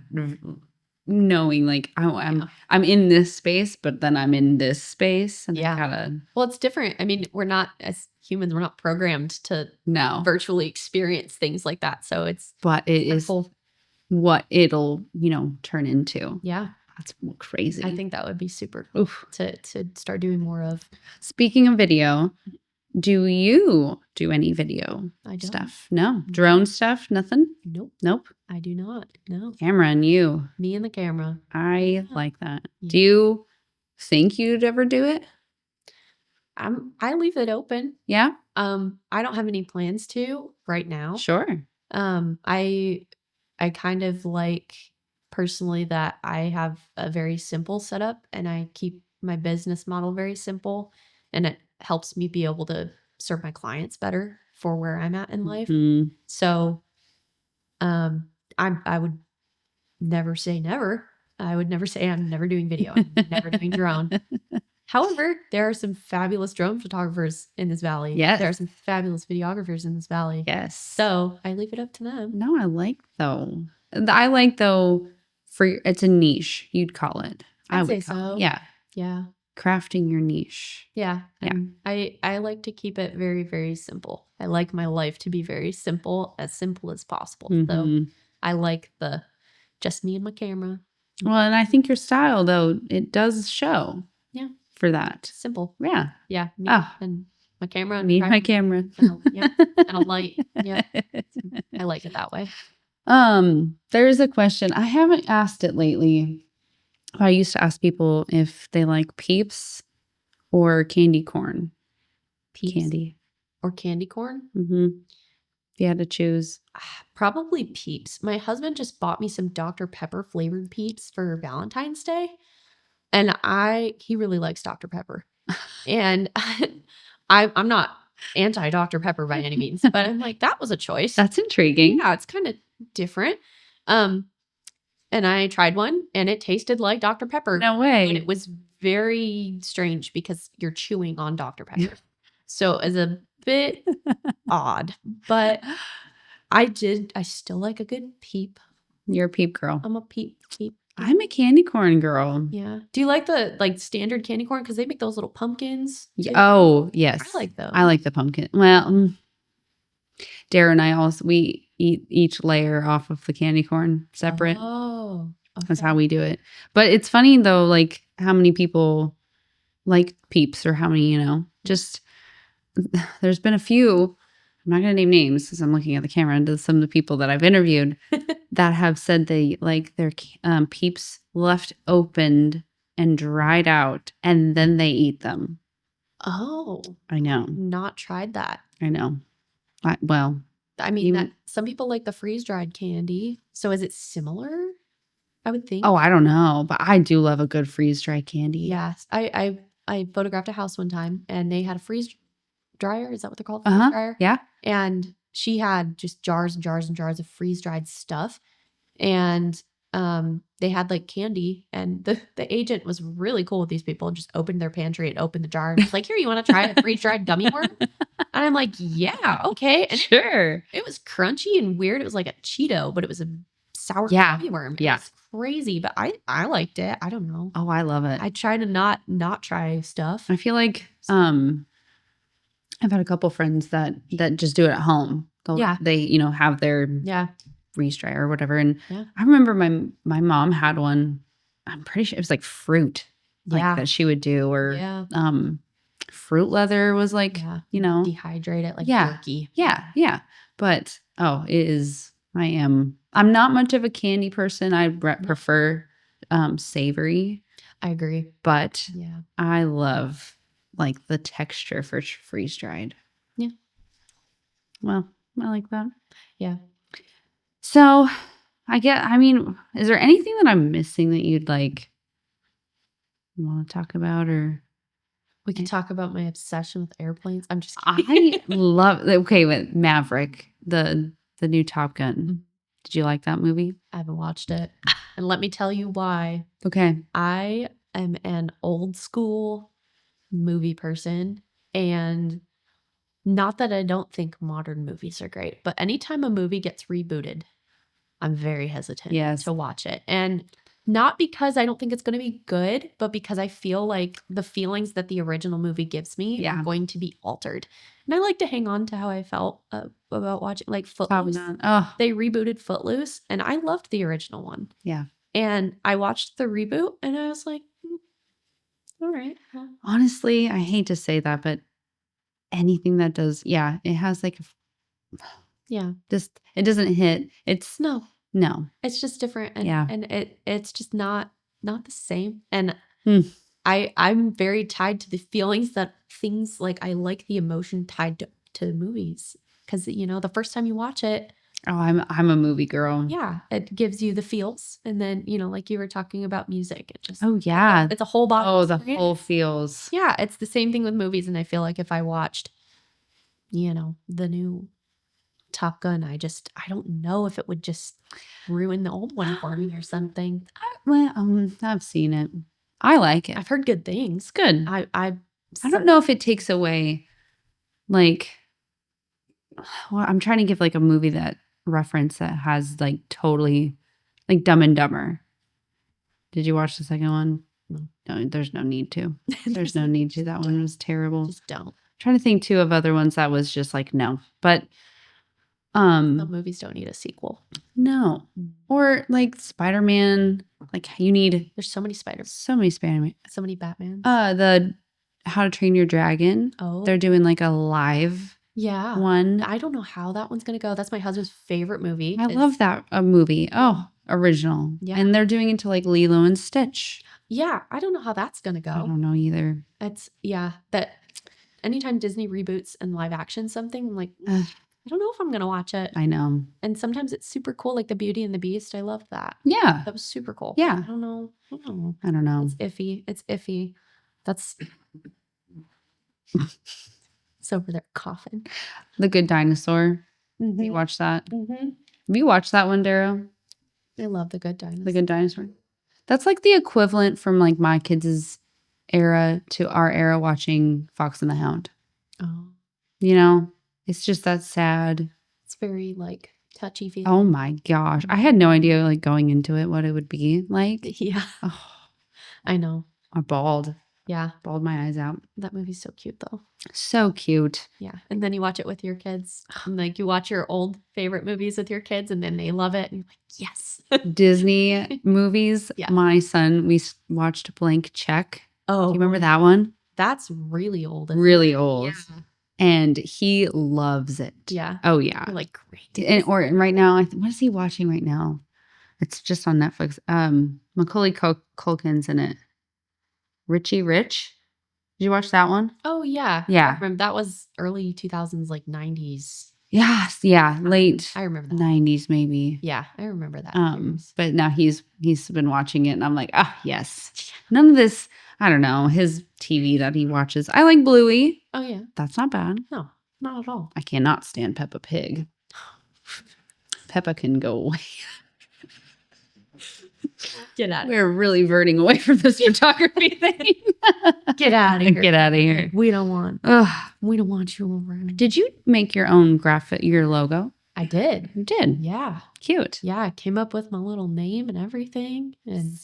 knowing like I'm in this space, but then I'm in this space. And well, it's different. I mean, we're not, as humans, we're not programmed to virtually experience things like that. So but it is what it'll, turn into. Yeah. That's crazy. I think that would be super cool to start doing more of. Speaking of video, do you do any video stuff? No. Drone stuff? Nothing? Nope. I do not. No. Camera and you. Me and the camera. I like that. Yeah. Do you think you'd ever do it? I leave it open. Yeah. I don't have any plans to right now. Sure. I kind of like personally that I have a very simple setup and I keep my business model very simple, and it helps me be able to serve my clients better for where I'm at in life. Mm-hmm. So, I would never say never. I would never say I'm never doing video. I'm never doing drone. However, there are some fabulous drone photographers in this valley. Yes. There are some fabulous videographers in this valley. Yes. So I leave it up to them. No, I like though, it's a niche, you'd call it. I would say so. Yeah. Yeah. Crafting your niche. Yeah. And I like to keep it very, very simple. I like my life to be very simple as possible. Mm-hmm. So I like the just me and my camera. Well, and I think your style though, it does show. Yeah. For that. Simple. Yeah. Yeah. Me and my camera. Me and my camera. And a light. Yeah. I like it that way. There's a question. I haven't asked it lately. I used to ask people if they like Peeps or candy corn. Peeps candy. Or candy corn? Mm-hmm. If you had to choose. Probably Peeps. My husband just bought me some Dr. Pepper flavored Peeps for Valentine's Day. And he really likes Dr. Pepper. And I'm not anti Dr. Pepper by any means, but I'm like, that was a choice. That's intriguing. Yeah, it's kind of different. And I tried one and it tasted like Dr. Pepper. No way. And it was very strange because you're chewing on Dr. Pepper. So it was a bit odd, but I still like a good Peep. You're a Peep girl. I'm a Peep. I'm a candy corn girl. Yeah. Do you like the standard candy corn? Because they make those little pumpkins. Oh, yes. I like those. I like the pumpkin. Well, Dara and I we eat each layer off of the candy corn separate. Oh. Okay. That's how we do it. But it's funny though, like how many people like Peeps or how many, just there's been a few. I'm not going to name names because I'm looking at the camera and some of the people that I've interviewed that have said they like their Peeps left opened and dried out and then they eat them. Oh. I know. Not tried that. I know. Some people like the freeze-dried candy. So is it similar? I would think. Oh, I don't know. But I do love a good freeze-dried candy. Yes. I photographed a house one time and they had a freeze dryer. Is that what they're called? Freeze dryer? Yeah. And she had just jars and jars and jars of freeze-dried stuff. And they had like candy. And the agent was really cool with these people and just opened their pantry and opened the jar and was like, here, you want to try a freeze-dried gummy worm? And I'm like, yeah, okay. And sure. It was crunchy and weird. It was like a Cheeto, but it was a sour gummy worm. It was crazy, but I liked it. I don't know. Oh, I love it. I try to not try stuff. I feel like I've had a couple friends that just do it at home. They have their freeze dryer or whatever. And I remember my mom had one. I'm pretty sure it was like fruit, that she would do, or fruit leather was like dehydrate it like jerky. Yeah. But it is. I'm not much of a candy person. I prefer savory. I agree. But I love like the texture for freeze dried. Yeah. Well, I like that. Yeah. So is there anything that I'm missing that you'd like want to talk about, or we can talk about my obsession with airplanes? I'm just kidding. I love with Maverick, the new Top Gun. Mm-hmm. Did you like that movie? I haven't watched it. And let me tell you why. Okay. I am an old school movie person, and not that I don't think modern movies are great, but anytime a movie gets rebooted, I'm very hesitant to watch it. And not because I don't think it's going to be good, but because I feel like the feelings that the original movie gives me are going to be altered. And I like to hang on to how I felt about watching, like Footloose. They rebooted Footloose, and I loved the original one. Yeah. And I watched the reboot, and I was like, all right. Honestly, I hate to say that, but anything that does, it has like, just it doesn't hit. It's no, it's just different, and it's just not the same. And I'm very tied to the feelings that things like I like the emotion tied to movies, because the first time you watch it. Oh, I'm a movie girl. Yeah, it gives you the feels, and then like you were talking about music, it just it's a whole body. Oh, the whole feels. Yeah, it's the same thing with movies, and I feel like if I watched, the new Top Gun, I don't know if it would just ruin the old one for me or something. I've seen it. I like it. I've heard good things. Good. I don't know if it takes away, like, I'm trying to give like a movie that reference that has like totally like Dumb and Dumber. Did you watch the second one? No, there's no need to. There's no need to. That one was terrible. Just don't. I'm trying to think too of other ones that was just like no. But some movies don't need a sequel. No. Or like Spider-Man, like there's so many Spider-Man. So many Spider-Man. So many Batman. The How to Train Your Dragon. Oh. They're doing like a live one. I don't know how that one's going to go. That's my husband's favorite movie. I love that movie. Oh, original. Yeah. And they're doing it to like Lilo and Stitch. Yeah. I don't know how that's going to go. I don't know either. It's, that anytime Disney reboots and live action something, I'm like, I don't know if I'm going to watch it. I know. And sometimes it's super cool, like the Beauty and the Beast. I loved that. Yeah. That was super cool. Yeah. I don't know. I don't know. It's iffy. That's it's over there coughing. The Good Dinosaur. Mm-hmm. You watch that? Mm-hmm. Have you watched that one, Darrow? I love The Good Dinosaur. The Good Dinosaur. That's like the equivalent from like my kids' era to our era watching Fox and the Hound. Oh. You know, it's just that sad. It's very like touchy feely. Oh my gosh. I had no idea like going into it what it would be like. Yeah. Oh, I know. I bawled my eyes out. That movie's so cute though. So cute. Yeah. And then you watch it with your kids. And like you watch your old favorite movies with your kids and then they love it. And you're like, yes. Disney movies. Yeah. My son, we watched Blank Check. Oh. Do you remember that one? That's really old. Isn't Really it? old. Yeah. And he loves it. Yeah. Oh, yeah. You're like, great. And right now, what is he watching right now? It's just on Netflix. Macaulay Culkin's in it. Richie Rich. Did you watch that one? Oh, yeah. Yeah. I remember that was early 2000s, like 90s. Yes. Yeah. Late I remember that. 90s, maybe. Yeah. I remember that. But now he's been watching it and I'm like, yes. None of this, I don't know, his TV that he watches. I like Bluey. Oh, yeah. That's not bad. No, not at all. I cannot stand Peppa Pig. Peppa can go away. Get out of here. We're really verting away from this photography thing. Get out of here. Get out of here. We don't want you around. Did you make your own your logo? I did. You did. Yeah. Cute. Yeah. I came up with my little name and everything and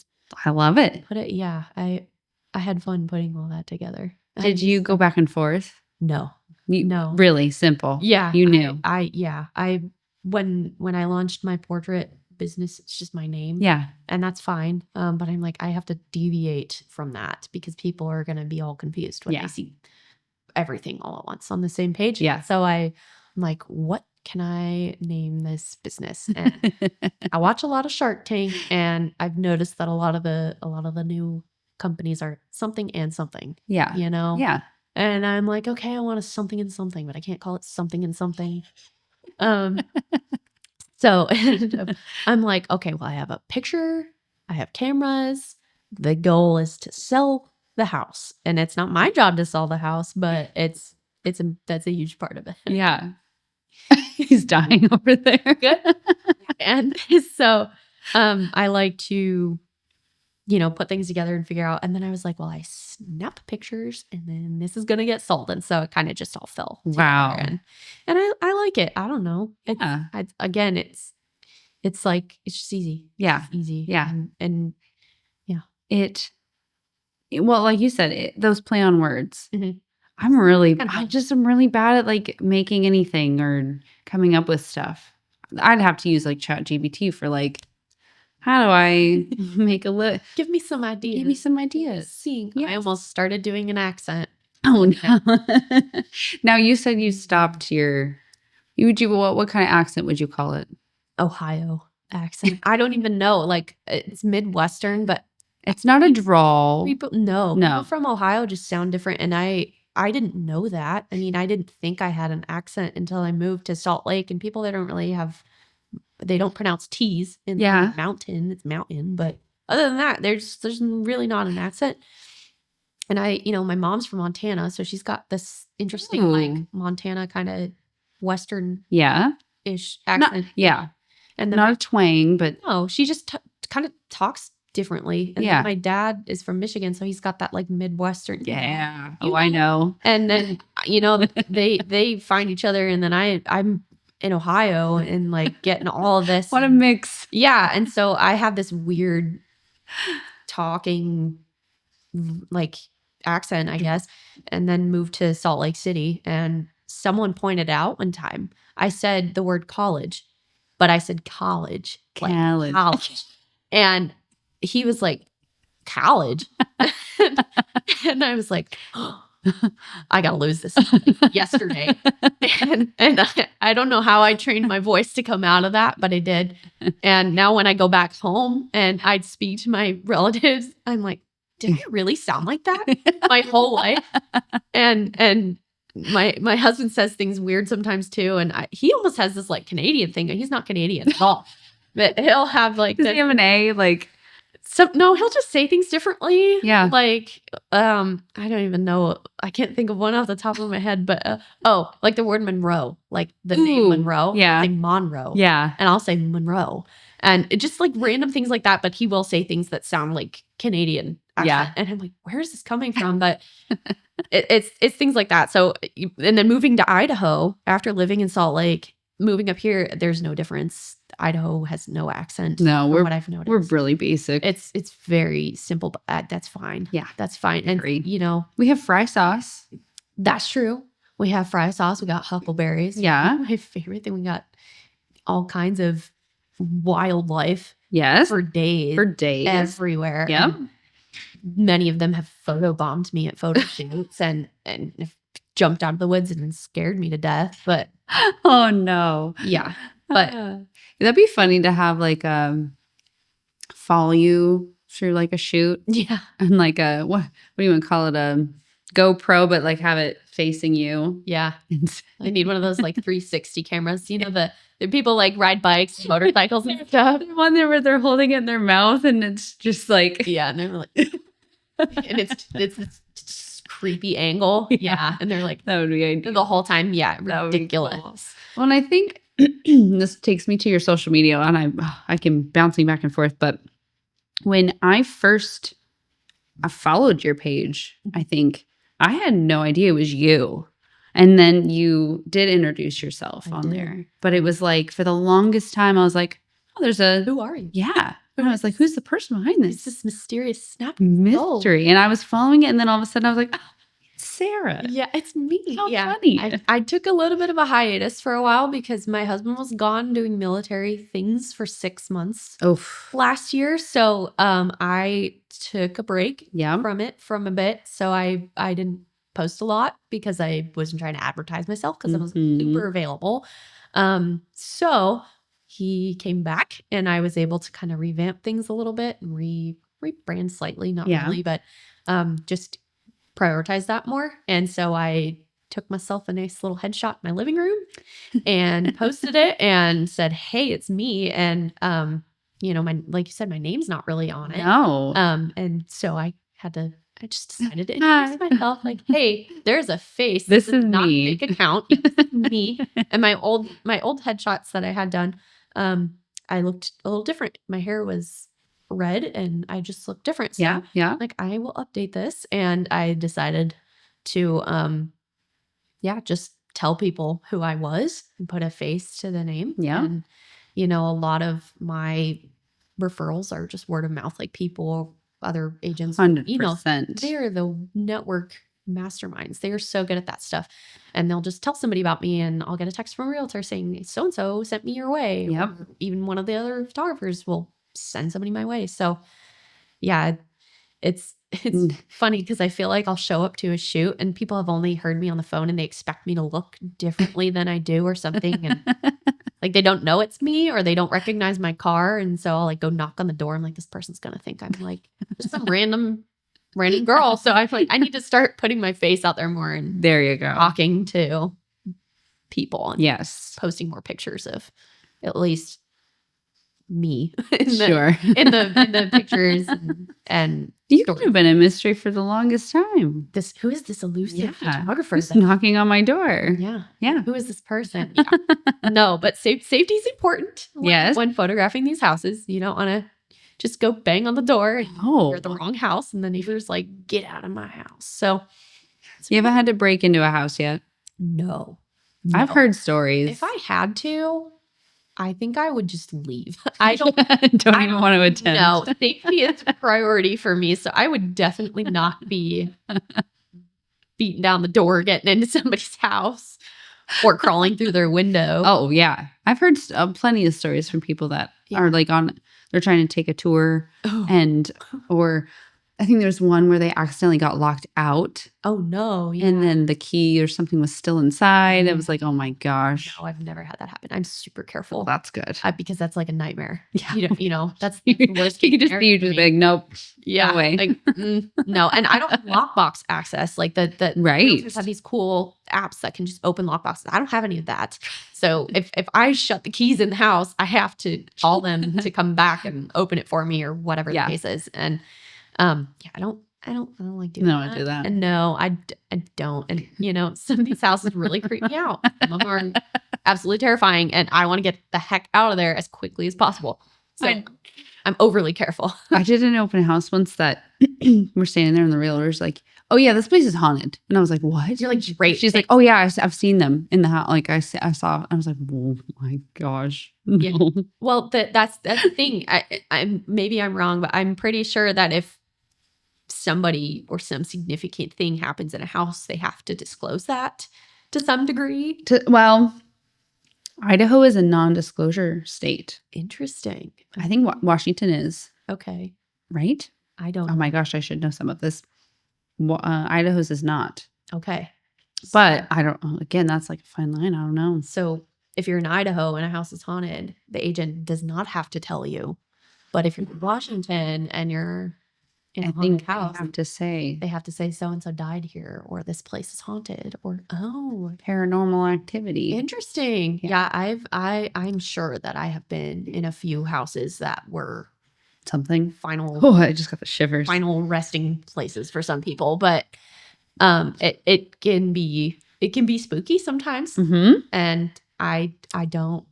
I love it. put it. Yeah. I had fun putting all that together. Did you go back and forth? No. No. Really simple. Yeah. You knew. When I launched my portrait business, it's just my name. Yeah. And that's fine. But I'm like, I have to deviate from that because people are going to be all confused when they see everything all at once on the same page. Yeah. So I'm like, what can I name this business? And I watch a lot of Shark Tank and I've noticed that a lot of the new companies are something and something. Yeah. You know? Yeah. And I'm like, okay, I want a something and something, but I can't call it something and something. So I'm like, okay, well, I have a picture, I have cameras. The goal is to sell the house. And it's not my job to sell the house, but that's a huge part of it. Yeah. He's dying over there. Good. And so I like to, put things together and figure out. And then I was like, well, I snap pictures and then this is going to get sold. And so it kind of just all fell. Wow. And I like it. I don't know. Yeah. Again, it's like, it's just easy. Yeah. It's easy. Yeah. And yeah. Well, like you said, those play on words. Mhm. I'm really bad at like making anything or coming up with stuff. I'd have to use like ChatGPT for like, how do I make a list? Give me some ideas. Give me some ideas. Seeing. Yes. I almost started doing an accent. Oh no. Now you said you stopped what kind of accent would you call it? Ohio accent. I don't even know. Like it's Midwestern, but it's not a drawl. People from Ohio just sound different. And I didn't know that. I mean, I didn't think I had an accent until I moved to Salt Lake, and people that don't really they don't pronounce T's in mountain. It's mountain. But other than that, there's really not an accent. And my mom's from Montana, so she's got this interesting like Montana kind of Western-ish accent. And then not a twang, but no, she just kind of talks differently. And then my dad is from Michigan, so he's got that like Midwestern. Yeah. I know. And then they find each other, and then I'm in Ohio and like getting all of this. What a mix. Yeah. And so I have this weird talking like accent, I guess, and then moved to Salt Lake City. And someone pointed out one time, I said the word college, but I said college. College. Like, college. And he was like, college? And I was like, oh, I got to lose this yesterday. And I don't know how I trained my voice to come out of that, but I did. And now when I go back home and I'd speak to my relatives, I'm like, did I really sound like that my whole life? And my husband says things weird sometimes too, and he almost has this like Canadian thing. He's not Canadian at all, but he'll have like Does he have an A? Like, no, he'll just say things differently. Yeah. Like, I don't even know. I can't think of one off the top of my head, but like the word Monroe, like the name Monroe. Yeah. Say Monroe. Yeah. And I'll say Monroe. And it just like random things like that. But he will say things that sound like Canadian accent. Yeah. And I'm like, where is this coming from? But it's things like that. So, and then moving to Idaho after living in Salt Lake, moving up here, there's no difference. Idaho has no accent. No, what I've noticed. We're really basic. It's very simple, but that's fine. Yeah. That's fine. And you know, we have fry sauce. That's true. We have fry sauce. We got huckleberries. Yeah. My favorite thing. We got all kinds of wildlife. Yes. For days. Everywhere. Yeah. Many of them have photobombed me at photo shoots and have jumped out of the woods and scared me to death. But oh no. Yeah. But that'd be funny to have like follow you through like a shoot. Yeah. And like a what do you want to call it? A GoPro, but like have it facing you. Yeah. I need one of those like 360 cameras. You know, the people like ride bikes, motorcycles and stuff. The one there where they're holding it in their mouth and it's just like yeah, and they're like and it's this creepy angle. Yeah. And they're like that would be ideal. The whole time. Yeah. Ridiculous. Cool. Well, and I think this takes me to your social media and I can bouncing back and forth, but when I followed your page, I think I had no idea it was you. And then you did introduce yourself on there. But it was like for the longest time I was like, oh, who are you? Yeah. And I was like, who's the person behind this? It's this mysterious snap mystery. And I was following it and then all of a sudden I was like, oh, it's Sara. Yeah, it's me. How funny. I took a little bit of a hiatus for a while because my husband was gone doing military things for 6 months last year. So I took a break from it from a bit. So I didn't post a lot because I wasn't trying to advertise myself because I was super available. So he came back and I was able to kind of revamp things a little bit and rebrand slightly, not really, but just prioritize that more. And so I took myself a nice little headshot in my living room and posted it and said, hey, it's me. And, you know, like you said, my name's not really on it. No. And so I just decided to introduce myself like, hey, there's a face. This is not me. a fake account. It's me. And my old headshots that I had done, I looked a little different. My hair was red and I just looked different. So like I will update this. And I decided to just tell people who I was and put a face to the name. Yeah. And you know, a lot of my referrals are just word of mouth, like people, other agents, 100%. you know, they're the network masterminds. They are so good at that stuff. And they'll just tell somebody about me and I'll get a text from a realtor saying so-and-so sent me your way. Yep. Or even one of the other photographers will send somebody my way. So yeah, it's funny because I feel like I'll show up to a shoot and people have only heard me on the phone and they expect me to look differently than I do or something. And like they don't know it's me or they don't recognize my car. And so I'll like go knock on the door. I'm like, this person's going to think I'm like just some random girl. So I feel like I need to start putting my face out there more and there you go. Talking to people. And posting more pictures of at least me in the pictures and you could have been a mystery for the longest time. Who is this elusive photographer who's knocking on my door? Yeah. Who is this person? No, but safety is important. When photographing these houses, you don't want to just go bang on the door and you're at the wrong house and the neighbor's like, get out of my house. So you haven't had to break into a house yet? No. I've heard stories. If I had to, I think I would just leave. I don't even want to attend. No, safety is a priority for me. So I would definitely not be beating down the door, getting into somebody's house or crawling through their window. Oh, yeah. I've heard plenty of stories from people that are like they're trying to take a tour or I think there's one where they accidentally got locked out. Oh no. Yeah. And then the key or something was still inside. It was like, oh my gosh. No, I've never had that happen. I'm super careful. Well, that's good. Because that's like a nightmare. Yeah. That's the worst. You could just be just like, nope. Yeah. No way. Like, no. And I don't have lockbox access. Like the right. realtors have these cool apps that can just open lockboxes. I don't have any of that. So if I shut the keys in the house, I have to call them to come back and open it for me or whatever the case is. And I don't like doing that. I do that. And no, I don't. And some of these houses really creep me out. Some of them are absolutely terrifying, and I want to get the heck out of there as quickly as possible. So I'm overly careful. I did an open house once that we're standing there and the realtor's like, oh yeah, this place is haunted. And I was like, what? You're like, great. She's like, oh yeah, I've seen them in the house. Like I saw, I was like, oh my gosh. No. Yeah. Well, that's the thing. Maybe I'm wrong, but I'm pretty sure that if somebody or some significant thing happens in a house, they have to disclose that to some degree. Well, Idaho is a non-disclosure state. Interesting. I think Washington is. Okay. Right? I don't know. Oh my gosh, I should know some of this. Idaho's is not. Okay. But I don't, again, that's like a fine line. I don't know. So if you're in Idaho and a house is haunted, the agent does not have to tell you. But if you're in Washington and you're in a haunted house, they have to say so-and-so died here, or this place is haunted, or paranormal activity. Interesting. Yeah, I'm sure that I have been in a few houses that were something final. Oh, I just got the shivers. Final resting places for some people, but it can be spooky sometimes, and I don't.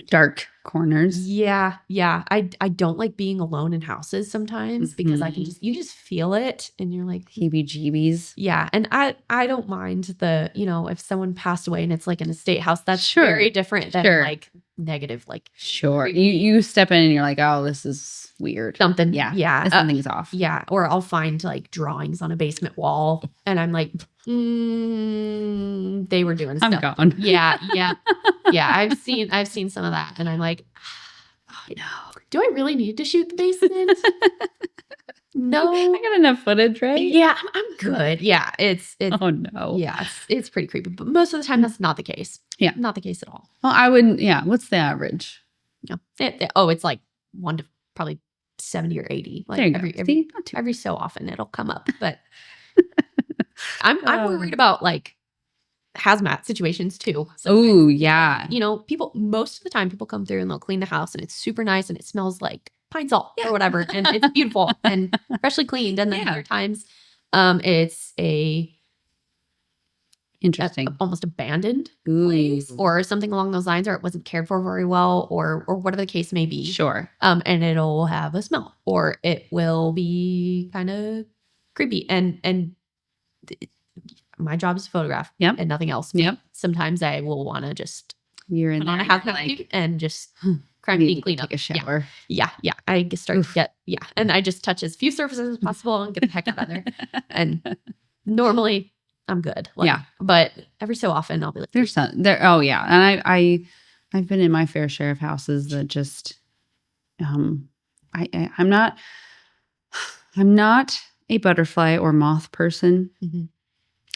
Dark corners. Yeah. I don't like being alone in houses sometimes because I can you just feel it and you're like heebie-jeebies. Yeah. And I don't mind if someone passed away and it's like an estate house, that's very different than like negative, like sure. You step in and you're like, oh, this is weird. Something. Yeah. Something's off. Yeah. Or I'll find like drawings on a basement wall and I'm like, they were doing stuff. I'm gone. Yeah. I've seen some of that and I'm like, oh no, do I really need to shoot the basement? No, I got enough footage, right? Yeah, I'm good. Yeah, it's oh no. Yeah, it's pretty creepy, but most of the time that's not the case. Yeah, not the case at all. Well, I wouldn't. Yeah, what's the average? No, it's like 1 to probably 70 or 80. Like every so often it'll come up, but I'm worried about like hazmat situations too. Oh yeah. People most of the time people come through and they'll clean the house and it's super nice and it smells like pine salt or whatever and it's beautiful and freshly cleaned. And then other times it's interesting, almost abandoned place or something along those lines, or it wasn't cared for very well, or whatever the case may be. Sure. And it'll have a smell, or it will be kind of creepy. And my job is to photograph, and nothing else. Yep. Sometimes I will want to just you're in put on a hazmat and just clean up, take a shower. Yeah. I start to get and I just touch as few surfaces as possible and get the heck out of there. And normally I'm good. But every so often I'll be like, there's some there. Oh yeah. And I've been in my fair share of houses that just, I'm not a butterfly or moth person.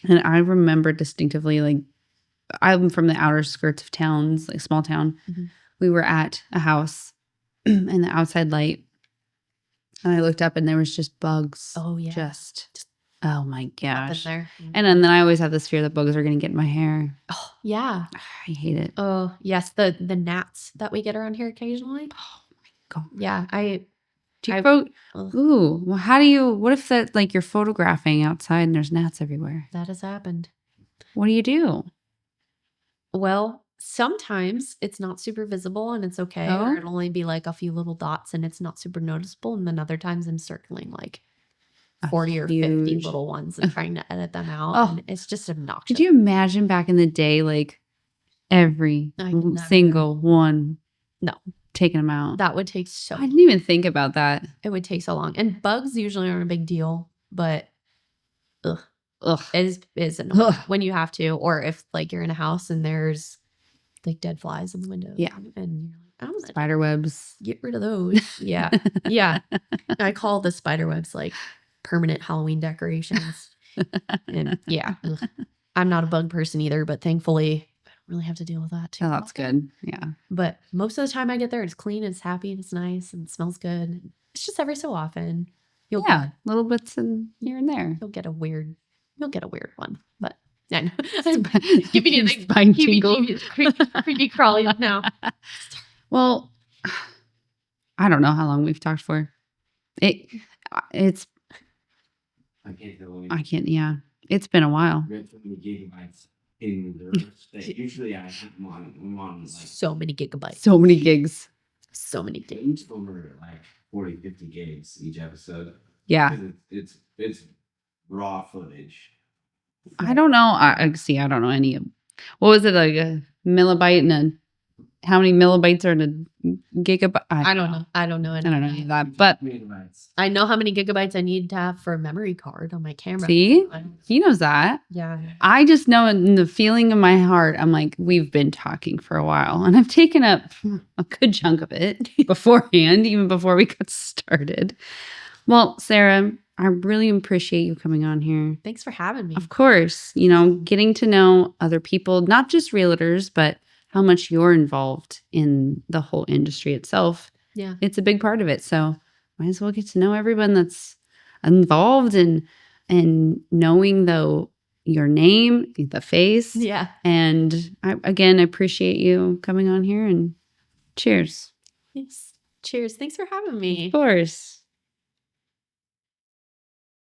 And I remember distinctively, like I'm from the outer skirts of towns, like small town. We were at a house and the outside light. And I looked up and there was just bugs. Oh yeah. Just oh my gosh. There. And then I always have this fear that bugs are going to get in my hair. Oh, yeah. I hate it. Oh, yes. The gnats that we get around here occasionally. Oh my God. Yeah. Well, what if that, like you're photographing outside and there's gnats everywhere? That has happened. What do you do? Well, sometimes it's not super visible and it's okay. Or it'll only be like a few little dots and it's not super noticeable. And then other times I'm circling like 40 or 50 little ones and trying to edit them out. And it's just obnoxious. Could you imagine back in the day, like every single one? No. Taking them out. That would take so long. I didn't even think about that. It would take so long. And bugs usually aren't a big deal, but it is annoying when you have to, or if like you're in a house and there's like dead flies in the window. Yeah. And you're like, spider webs. Get rid of those. Yeah. I call the spider webs like permanent Halloween decorations. And yeah, I'm not a bug person either, but thankfully I don't really have to deal with that too. Oh, that's good. Yeah. But most of the time I get there, it's clean, it's happy, and it's nice, and it smells good. It's just every so often you'll get little bits in here and there. you'll get a weird one. But I know. Give me the spine tingle. Creepy crawly now. Well, I don't know how long we've talked for. It's I can't tell. I can't. Yeah, it's been a while. We have so many gigabytes in the that usually I have them on. I'm on like So many gigabytes. So many gigs. So many gigs. each of them are like 40, 50 gigs each episode. Yeah. It's raw footage. I don't know. I see. I don't know any of. What was it, like a millibyte and a? How many millibytes are in a gigabyte? I don't know. I don't know any of that. But I know how many gigabytes I need to have for a memory card on my camera. see, he knows that. Yeah. I just know in the feeling of my heart, I'm like, we've been talking for a while, and I've taken up a good chunk of it beforehand, even before we got started. Well, Sarah, I really appreciate you coming on here. Thanks for having me. Of course, getting to know other people, not just realtors, but how much you're involved in the whole industry itself. Yeah. It's a big part of it. So might as well get to know everyone that's involved and knowing your name, the face. Yeah. And I appreciate you coming on here, and cheers. Yes. Cheers. Thanks for having me. Of course.